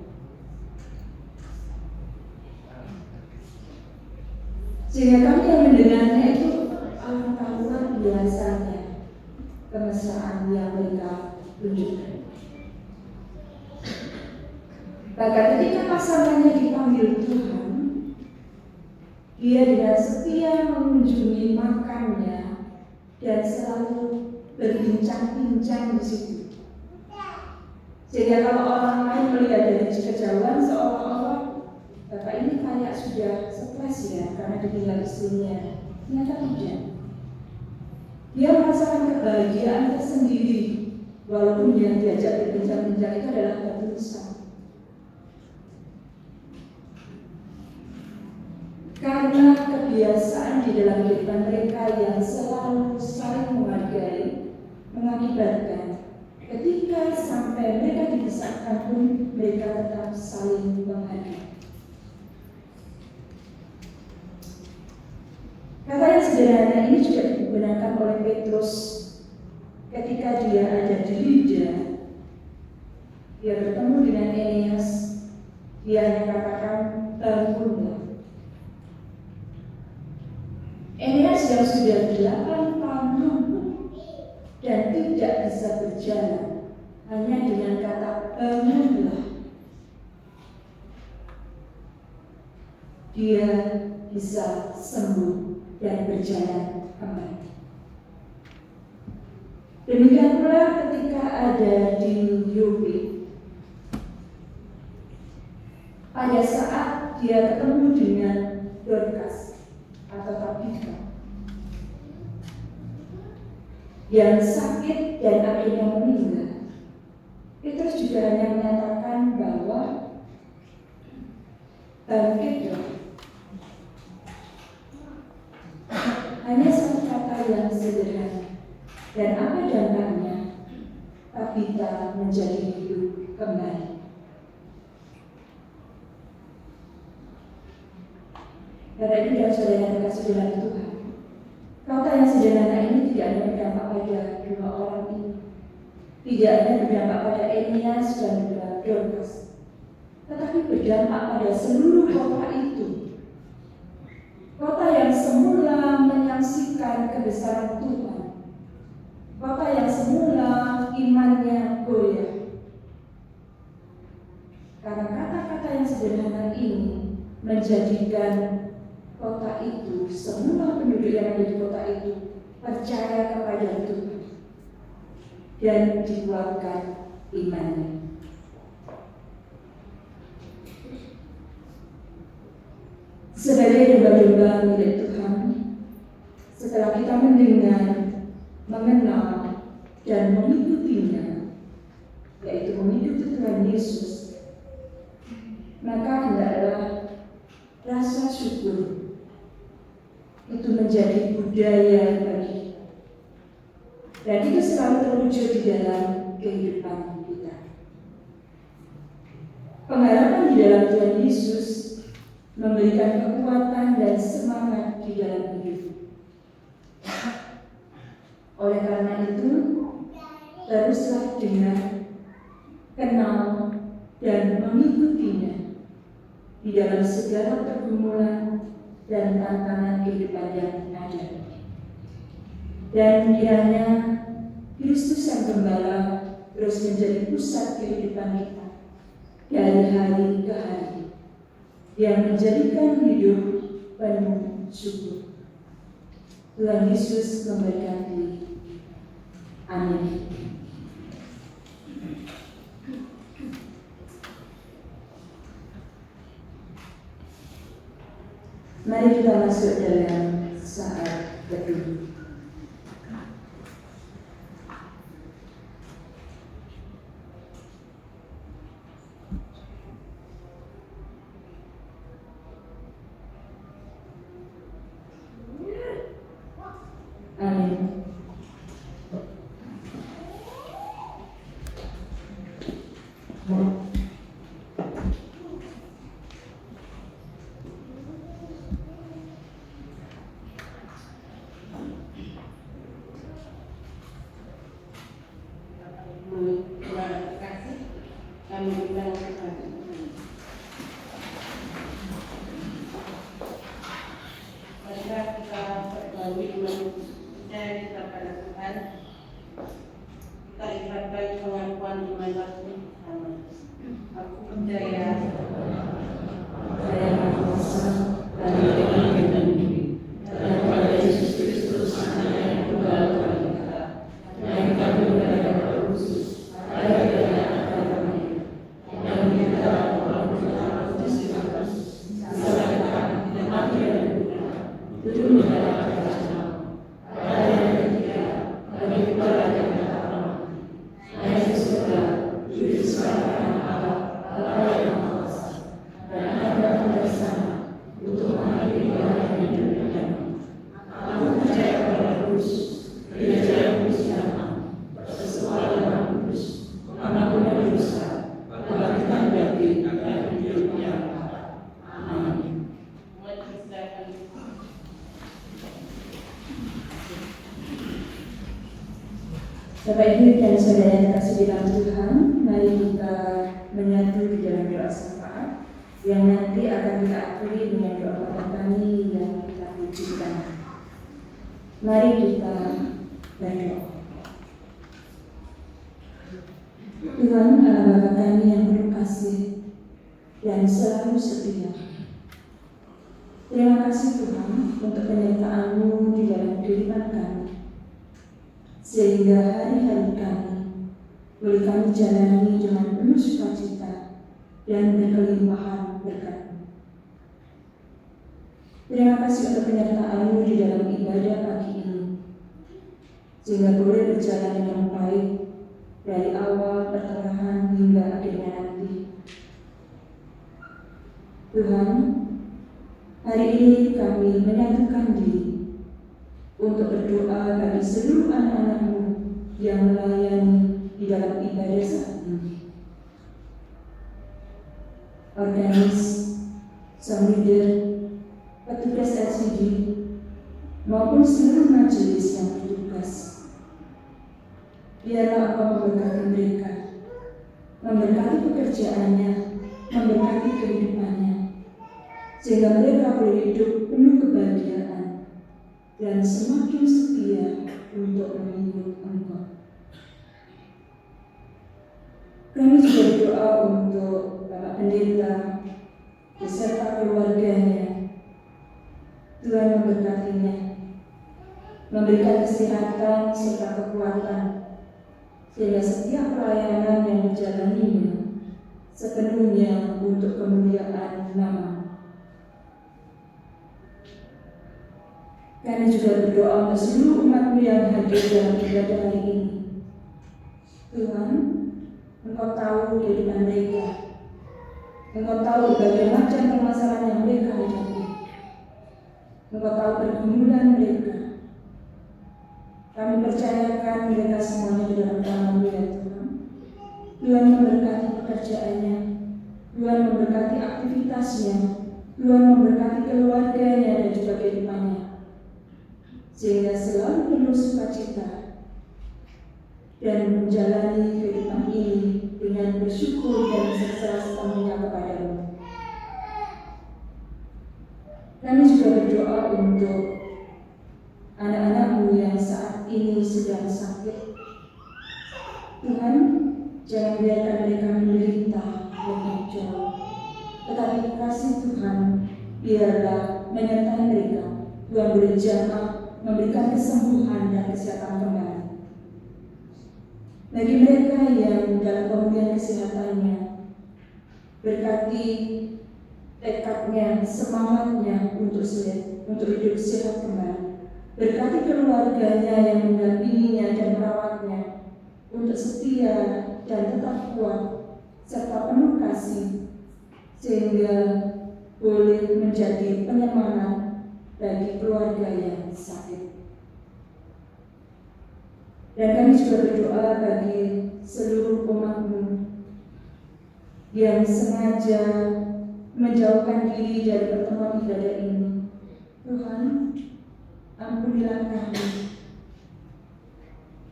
Speaker 1: Sehingga kami yang mendengarnya itu alangkah luar biasanya kemesraan yang mereka tunjukkan. Bahkan ketika pasangannya dipanggil Tuhan, dia dengan setia mengunjungi makamnya dan selalu berbincang-bincang di situ. Sehingga kalau orang lain melihat dari kejauhan seolah-olah Bapak ini kayak sudah stres ya karena ditinggal istrinya. Ternyata tidak. Dia merasakan kebahagiaan tersendiri walaupun yang diajak berbincang-bincang itu adalah ketulusan. Karena kebiasaan di dalam kehidupan mereka yang selalu saling menghargai, mengakibatkan ketika sampai mereka dipisahkan pun mereka tetap saling menghargai. sederhana ini juga digunakan oleh Petrus ketika dia ada di Lida. Dia bertemu dengan Eneas, dia katakan bangunlah. Eneas yang sudah 8 tahun lumpuh dan tidak bisa berjalan, hanya dengan kata bangunlah dia bisa sembuh dan berjalan kembali. Demikian pula ketika ada di Yope, pada saat dia ketemu dengan Dorcas atau Tabitha yang sakit dan akhirnya meninggal, Petrus juga hanya menyatakan bahwa bangkitlah. Hanya satu kata yang sederhana, dan apa dampaknya? Tabitha menjadi hidup kembali. Karena itu yang saudara yang dikasih dalam Tuhan, kata yang sederhana ini tidak hanya berdampak pada 2 orang ini, tidak hanya berdampak pada Eneas dan juga Dorcas, tetapi berdampak pada seluruh kota itu. Kota yang semula menyaksikan kebesaran Tuhan, kota yang semula imannya goyah. Karena kata-kata yang sederhana ini menjadikan kota itu, semua penduduk yang ada di kota itu percaya kepada Tuhan dan dikuatkan imannya. Sebagai domba-domba milik Tuhan, setelah kita mendengar, mengenal, dan mengikutinya, yaitu mengikuti Tuhan Yesus, maka hendaklah rasa syukur itu menjadi budaya bagi kita, dan itu selalu terwujud di dalam kehidupan kita. Pengharapan di dalam Tuhan Yesus memberikan kekuatan dan semangat di dalam hidup. Oleh karena itu, teruslah dengar, kenal, dan mengikutinya di dalam segala pergumulan dan tantangan kehidupan yang ada. Dan kiranya Kristus yang Gembala terus menjadi pusat kehidupan kita dari hari ke hari, yang menjadikan hidup penuh syukur. Tuhan Yesus memberkati. Amin. Mari kita masuk dalam saat teduh. Amin. Bapak Ibu dan Saudara yang kasih di dalam Tuhan, mari kita menyatu di dalam doa syafaat yang nanti akan kita akhiri dengan doa Bapa Kami yang kita pujikan. Mari kita berdoa. Tuhan Allah Bapa kami yang penuh kasih dan selalu setia. Terima kasih Tuhan untuk penyertaan-Mu di dalam kehidupan kami, sehingga hari-hari kami boleh kami jalani dengan penuh sukacita dan berkelimpahan berkat. Terima kasih untuk penyertaan-Mu di dalam ibadah pagi ini, sehingga boleh berjalan dengan baik dari awal, pertengahan, hingga akhirnya nanti. Tuhan, hari ini kami menyatukan diri untuk berdoa bagi seluruh anak-anak-Mu yang melayani di dalam ibadah saat ini. Organis, sang leader, petugas LCD, maupun seluruh majelis yang bertugas. Biarlah Engkau memberkati mereka, memberkati pekerjaannya, memberkati kehidupannya, sehingga mereka boleh hidup penuh kebahagiaan dan semakin setia untuk mengikut Engkau. Kami juga berdoa untuk Bapak Pendeta beserta keluarganya. Tuhan memberkatinya, memberikan kesehatan serta kekuatan, sehingga setiap pelayanan yang dijalaninya sepenuhnya untuk kemuliaan nama. Kami juga berdoa untuk seluruh umat-Mu yang hadir dalam ibadah hari ini. Tuhan, Engkau tahu kehidupan mereka. Engkau tahu berbagai macam permasalahan yang mereka hadapi. Engkau tahu pergumulan mereka. Kami percayakan mereka semuanya di dalam tangan-Mu ya Tuhan. Tuhan memberkati pekerjaannya, Tuhan memberkati aktivitasnya, Tuhan memberkati keluarganya dan juga kehidupannya, sehingga selalu penuh sukacita dan menjalani kehidupan ini dengan bersyukur dan serah sepenuhnya kepada-Mu. Kami juga berdoa untuk anak-anak-Mu yang saat ini sedang sakit. Tuhan, jangan biarkan mereka menderita lebih jauh, tetapi kasih Tuhan biarlah menyertai mereka. Tuhan beri jamah, memberikan kesembuhan dan kesehatan kembali. Bagi mereka yang dalam pemulihan kesehatannya, berkati tekadnya, semangatnya untuk hidup sehat kembali. Berkati keluarganya yang mendampinginya dan merawatnya untuk setia dan tetap kuat serta penuh kasih, sehingga boleh menjadi penyemangat bagi keluarga yang sakit. Dan kami juga berdoa bagi seluruh umat-Mu yang sengaja menjauhkan diri dari pertemuan ibadah ini. Tuhan, ampunilah kami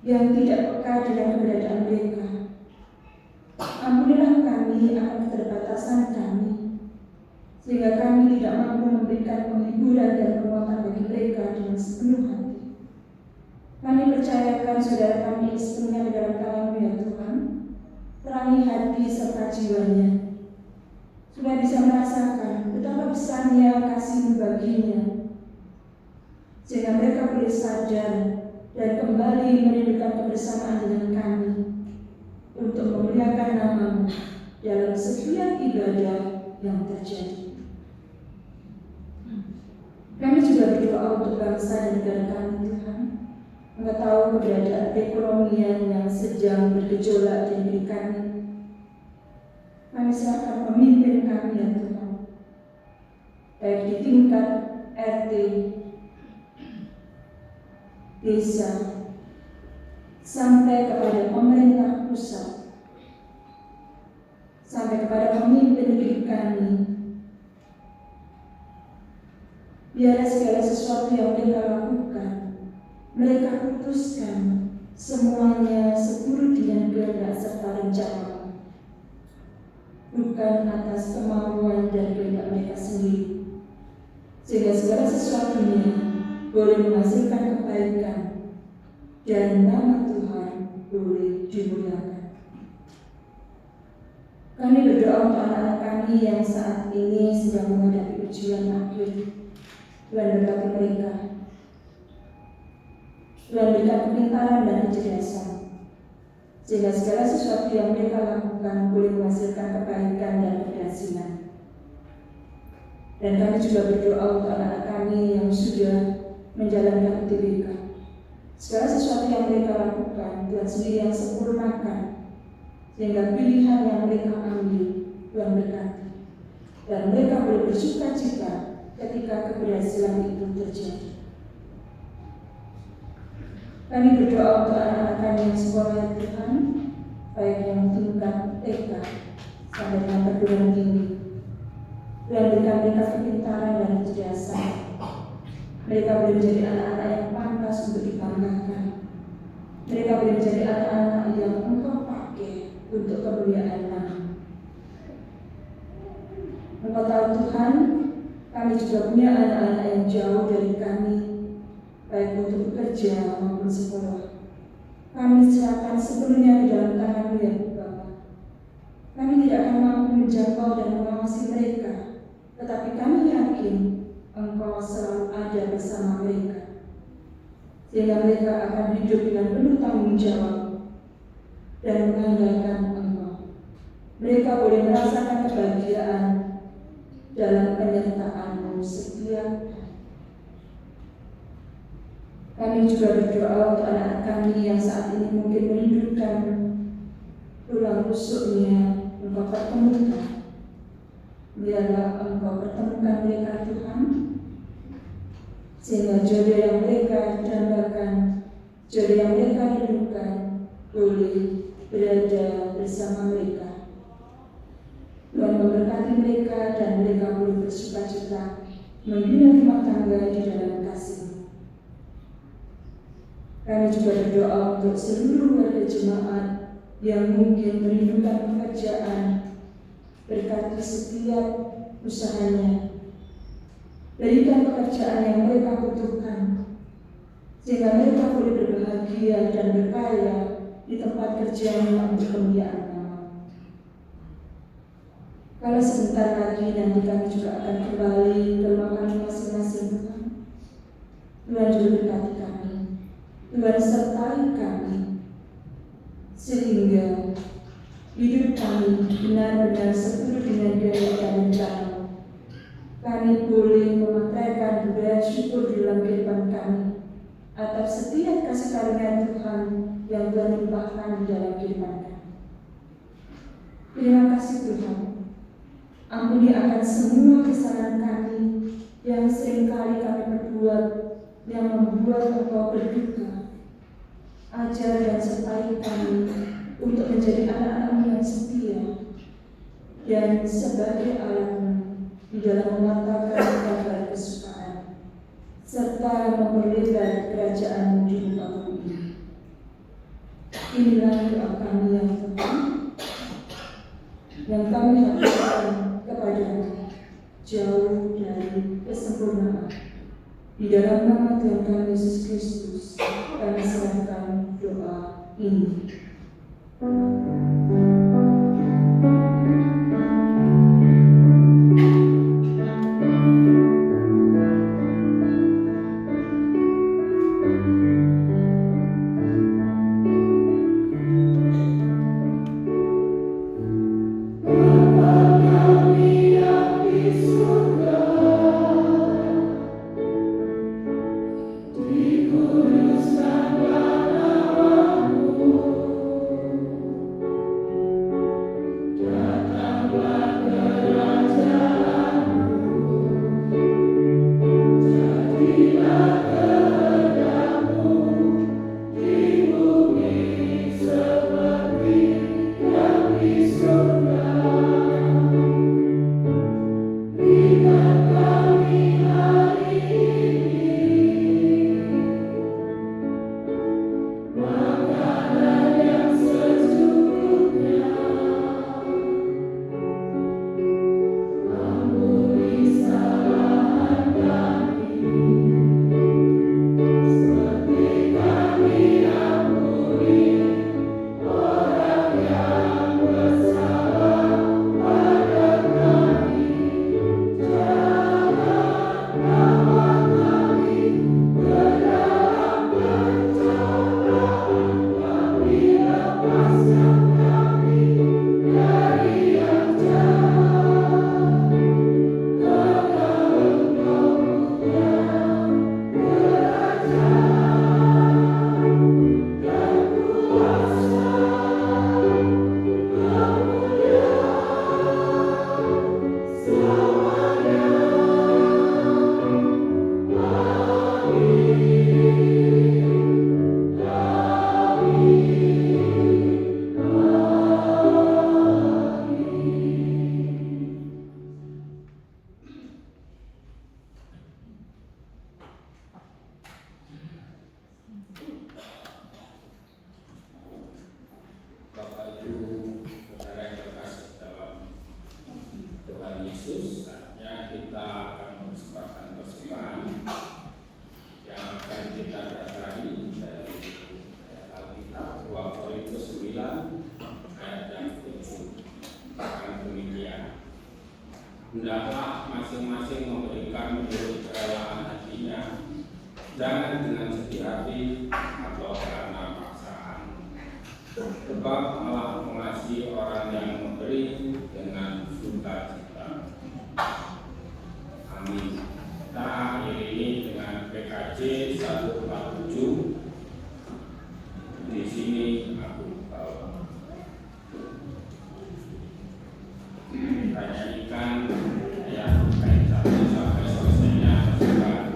Speaker 1: yang tidak peka dengan keberadaan mereka. Ampunilah kami akan keterbatasan kami, sehingga kami tidak mampu memberikan penghiburan dan penguatan bagi mereka dengan sepenuh hati. Kami percayakan saudara kami sepenuhnya di dalam tangan-Mu ya Tuhan. Terangi hati serta jiwanya, supaya bisa merasakan betapa besarnya kasih-Mu baginya, sehingga mereka boleh sadar dan kembali merindukan kebersamaan dengan kami untuk memuliakan nama-Mu dalam setiap ibadah yang terjadi. Kami juga berdoa untuk bangsa dan negara kami Tuhan. Engkau tahu keberadaan perekonomian yang sedang bergejolak di negeri kami. Kami serahkan pemimpin kami ya Tuhan, baik di tingkat RT, desa, sampai kepada pemerintah pusat, sampai kepada pemimpin negeri kami. Biarlah segala sesuatu yang mereka lakukan, mereka putuskan semuanya seturut dengan kehendak serta rencana, bukan atas kemauan dan kehendak mereka sendiri, sehingga segala sesuatunya boleh menghasilkan kebaikan dan nama Tuhan boleh dimuliakan. Kami berdoa untuk anak-anak kami yang saat ini sedang menghadapi ujian akhir. Tuhan berkati mereka. Tuhan berikan kepintaran dan kecerdasan, sehingga segala sesuatu yang mereka lakukan boleh menghasilkan kebaikan dan keberhasilan. Dan kami juga berdoa untuk anak-anak kami yang sudah menjalankan UTBK. Segala sesuatu yang mereka lakukan, Tuhan sendiri yang sempurnakan, sehingga pilihan yang mereka ambil, Tuhan berkati. Dan mereka boleh bersuka cita ketika keberhasilan itu terjadi. Kami berdoa untuk anak-anak kami yang sekolah Tuhan, baik yang tingkat TK sampai dengan perguruan tinggi. Tuhan berikan mereka kepintaran dan kecerdasan. Mereka boleh menjadi anak-anak yang pantas untuk dibanggakan. Mereka boleh menjadi anak-anak yang Engkau pakai untuk kemuliaan nama. Engkau tahu Tuhan, kami juga punya anak-anak yang jauh dari kami, baik untuk bekerja maupun sekolah. Kami serahkan sepenuhnya di dalam tangan-Mu ya Bapa. Kami tidak akan mampu menjangkau dan mengawasi mereka, tetapi kami yakin Engkau selalu ada bersama mereka, sehingga mereka akan hidup dengan penuh tanggung jawab dan mengandalkan Engkau. Mereka boleh merasakan kebahagiaan dalam penyertaan-Mu setiap. Kami juga berdoa untuk anak-anak kami yang saat ini mungkin merindukan tulang rusuknya Engkau pertemukan. Biarlah Engkau pertemukan mereka Tuhan, sehingga jodoh yang mereka dambakan, jodoh yang mereka rindukan boleh berada bersama mereka. Tuhan memberkati mereka dan mereka boleh bersuka-cita membina rumah tangga di dalam kasih. Kami juga berdoa untuk seluruh warga jemaat yang mungkin merindukan pekerjaan. Berkati setiap usahanya. Berikan pekerjaan yang mereka butuhkan, sehingga mereka boleh berbahagia dan berkaya di tempat kerjanya untuk kemuliaan nama. Kalau sebentar lagi nanti kami juga akan kembali ke rumah kami masing-masing Tuhan. Tuhan juga berkati kami. Tuhan sertai kami, sehingga hidup kami benar-benar seturut dengan kehendak dan rencana-Mu. Kami boleh memakaikan budaya syukur di dalam kehidupan kami atas setiap kasih karunia Tuhan yang Tuhan limpahkan di dalam kehidupan kami. Terima kasih Tuhan. Ampuni akan semua kesalahan kami yang seringkali kami perbuat yang membuat Engkau berduka. Ajar dan sertai kami untuk menjadi anak-anak-Mu yang setia dan sebagai alat-Mu di dalam mematahkan kabar kesukaan serta memperlebar kerajaan-Mu di muka bumi. Inilah doa kami yang Tuhan, yang kami harapkan kepada-Mu jauh dari kesempurnaan. Di dalam nama Tuhan kami Yesus Kristus, kami serahkan doa ini.
Speaker 6: hendaklah masing-masing memberikan menurut kerelaan hatinya, jangan dengan sedih hati atau karena paksaan, sebab malah mengasihi orang yang memberi dengan sukacita. Amin. Kita akhiri dengan PKJ 147. Di sini aku bawa. Kita nyanyikan ayat 1 sampai selesainya juga.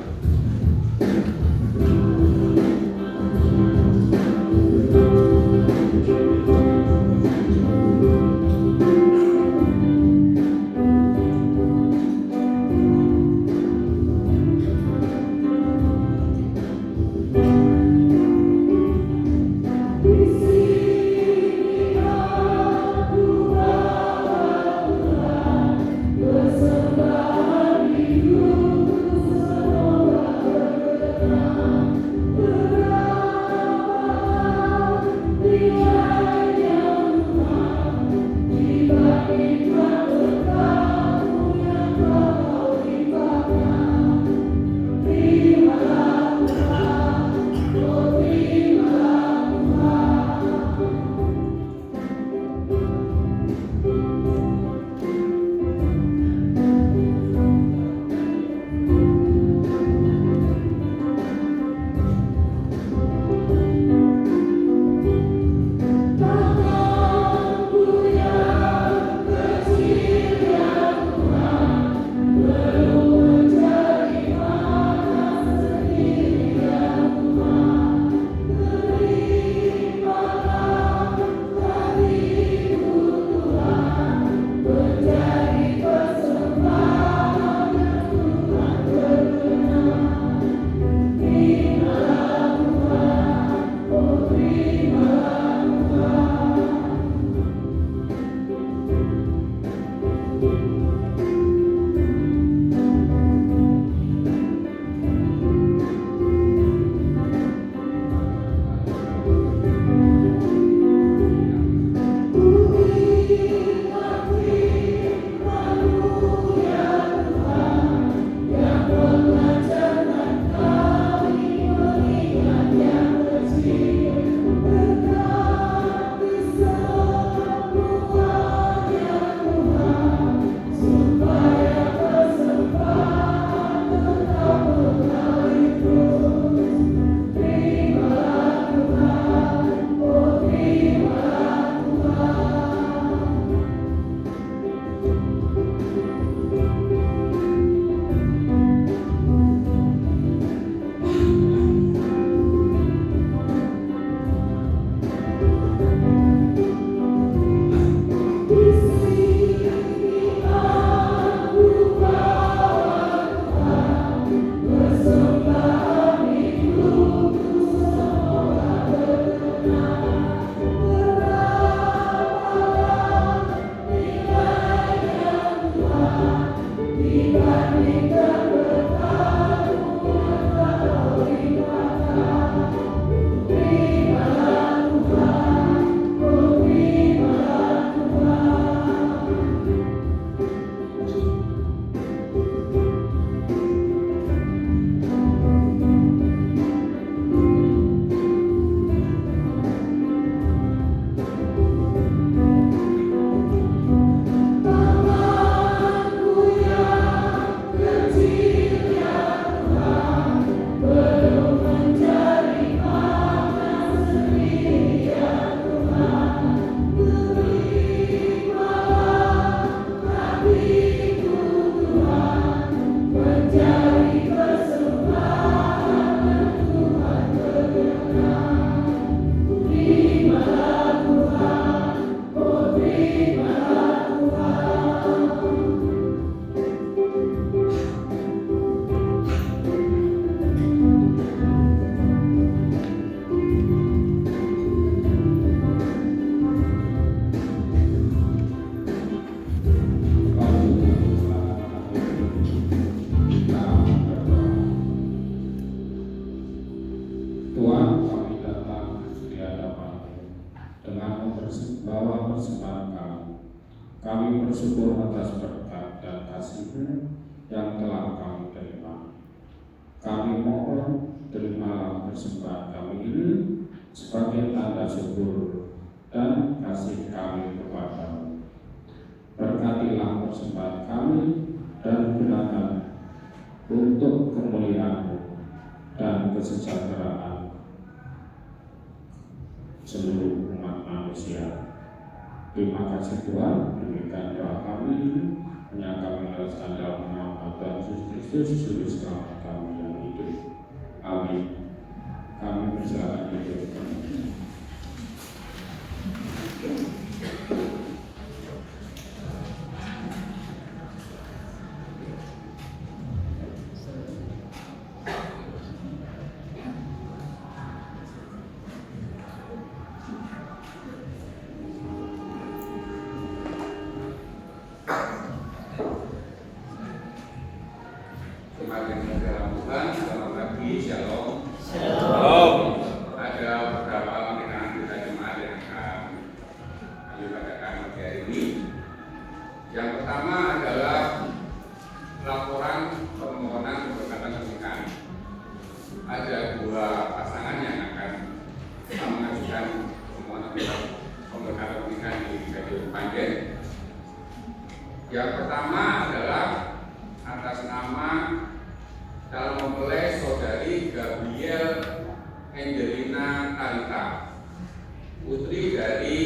Speaker 6: Kami bersyukur atas berkat dan kasih-Mu yang telah kami terima. Kami mohon terimalah persembahan kami ini sebagai tanda syukur dan kasih kami kepada-Mu. Berkatilah persembahan kami dan gunakan untuk kemuliaan-Mu dan kesejahteraan seluruh umat manusia. Terima kasih Tuhan, demikian doa kami ini, hanya kami harapkan dalam nama Tuhan Yesus Kristus, Juru Selamat kami yang hidup. Amin. Kami berserah hidup.
Speaker 5: Semakin dalam Tuhan, selamat pagi, shalom.
Speaker 2: Shalom.
Speaker 5: Ada beberapa pembinaan kita jemaat yang akan kami bacakan pagi hari ini. Yang pertama adalah laporan permohonan pemberkatan pernikahan. Ada dua pasangan yang akan mengajukan permohonan pemberkatan pernikahan di Gereja Panjen. Yang pertama adalah atas nama calon mempelai saudari Gabriel Angelina Talita, putri dari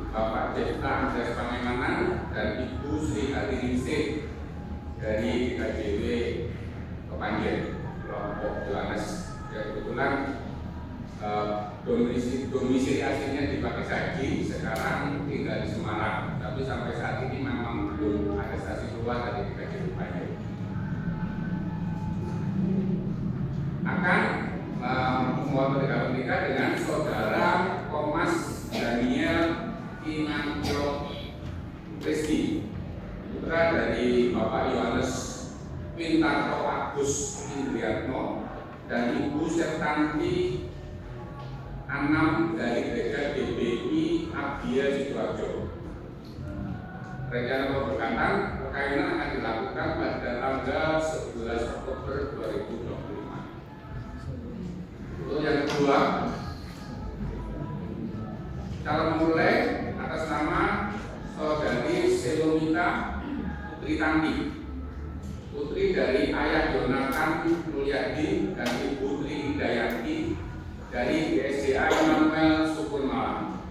Speaker 5: Bapak Jefta Andres Pangemanan dan Ibu Sri Adiningsih dari KJW Kepanjen, kelompok Johannes, yang kebetulan domisili aslinya di Pakistan, sekarang tinggal di Semarang, tapi sampai saat ini memang belum ada stasi keluar dari KJW Kepanjen. Akan memohon menikah dengan saudara Thomas Daniel Inangkyo Kristi, putra dari Bapak Yohanes Pintarto Agus Indriatno dan Ibu Septanti Anam dari Gereja GBI Abdia Sidoarjo. Rencana pemberkatan perkawinan akan dilakukan pada tanggal 11 Oktober 2025. Untuk yang kedua, calon mempelai atas nama saudari Selomita Putri Tanti, putri dari ayah Jonathan Mulyadi dan Ibu Tri Hidayanti dari GSDA Immanuel Sukun Malang,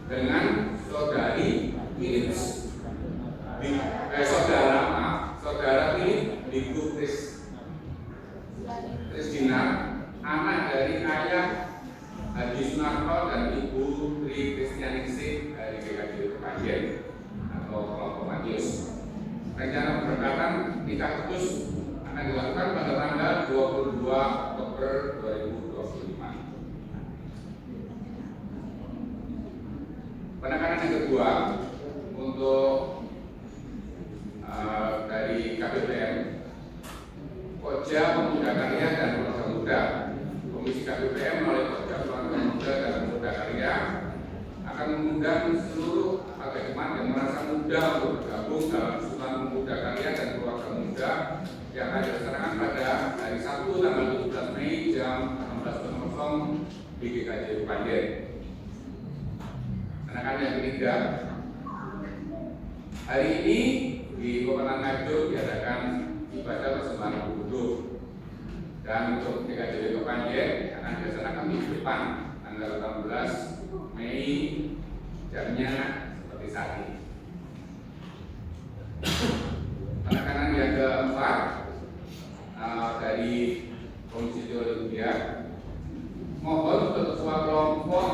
Speaker 5: dengan saudari Philips saudara Philip Bigu Kristina, anak dari ayah Haji Sunarto dan Ibu Tri Kristianingsih dari GKJ Kepanjen atau kelompok Matius. Rencana pemberkatan nikah kudus akan dilakukan pada tanggal 22 Oktober 2025. Penekanan yang kedua untuk dari KPPM, Koja Pemuda Karya dan Keluarga Muda, Komisi KPPM melalui Koja Keluarga Muda dan Pemuda Karya akan mengundang seluruh warga jemaat yang merasa muda untuk bergabung dalam Susunan Pemuda Karya dan Keluarga Muda yang akan dilaksanakan pada hari Sabtu tanggal 17 Mei jam 16.00 di GKJ Panjen. Penekanan yang ketiga, hari ini di Kabupaten Nganjuk diadakan ibadah persembahan wudhu, dan untuk GKJ Kepanjen akan dilaksanakan minggu depan tanggal 18 Mei, jamnya seperti saat ini. Penekanan yang keempat dari Komisi Teologi, mohon untuk ketua kelompok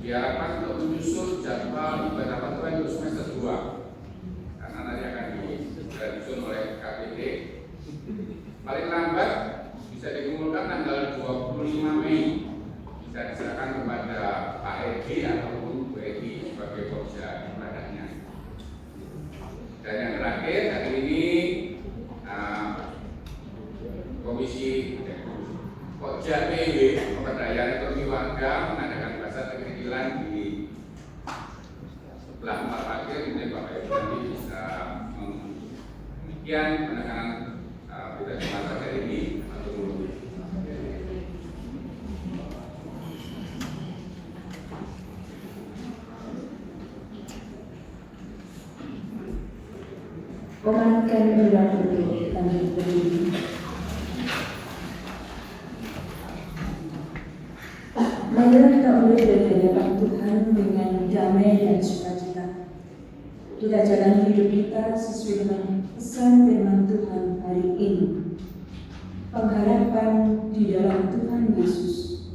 Speaker 5: diharapkan untuk menyusun jadwal ibadah patuan untuk semester 2, karena nanti akan disusun oleh KPD. Paling lambat bisa dikumpulkan tanggal 25 Mei, bisa diserahkan kepada Pak Edi ataupun Bu Edi sebagai pokja ibadahnya. Dan yang terakhir, hari ini Komisi Pokja PW Pemberdayaan Ekonomi Warga mengadakan pasar kecil di sebelah Pak
Speaker 7: khawatir ini Bapak Ibu nanti bisa demikian penekanan tidak cuma saja ini atau dulu.
Speaker 1: Komankan doa berdoa kami berdiri. Marilah kita mulai dari hadapan Tuhan dengan damai dan sukacita. Kita jalani hidup kita sesuai dengan pesan firman Tuhan hari ini. Pengharapan di dalam Tuhan Yesus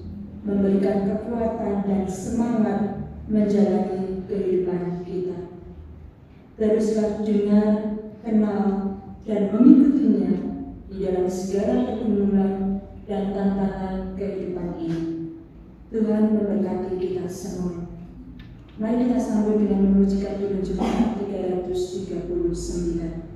Speaker 1: memberikan kekuatan dan semangat menjalani kehidupan kita. Teruslah dengar, kenal, dan mengikutinya di dalam segala pergumulan dan tantangan kehidupan ini. Tuhan memberkati kita semua. Mari kita sambut dengan memujikan Tuhan Jemaat 339.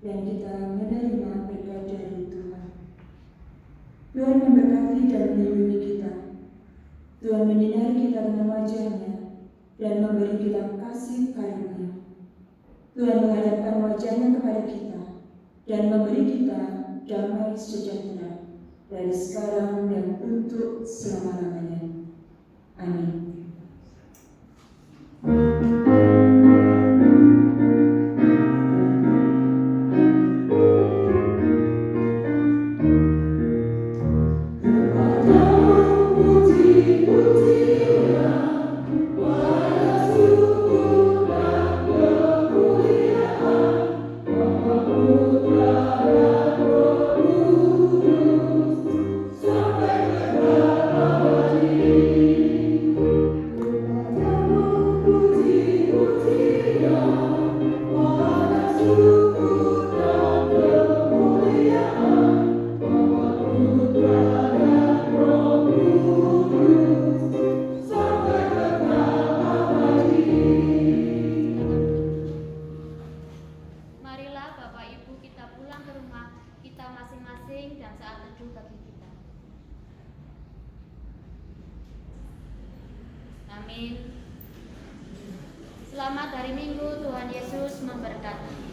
Speaker 1: dan kita menerima berkat dari Tuhan. Tuhan memberkati dan melindungi kita. Tuhan menyinari kita dengan wajah-Nya dan memberi kita kasih karunia. Tuhan menghadapkan wajah-Nya kepada kita dan memberi kita damai sejahtera dari sekarang dan untuk selama-lamanya. Amin.
Speaker 8: Amin. Selamat hari Minggu, Tuhan Yesus memberkati.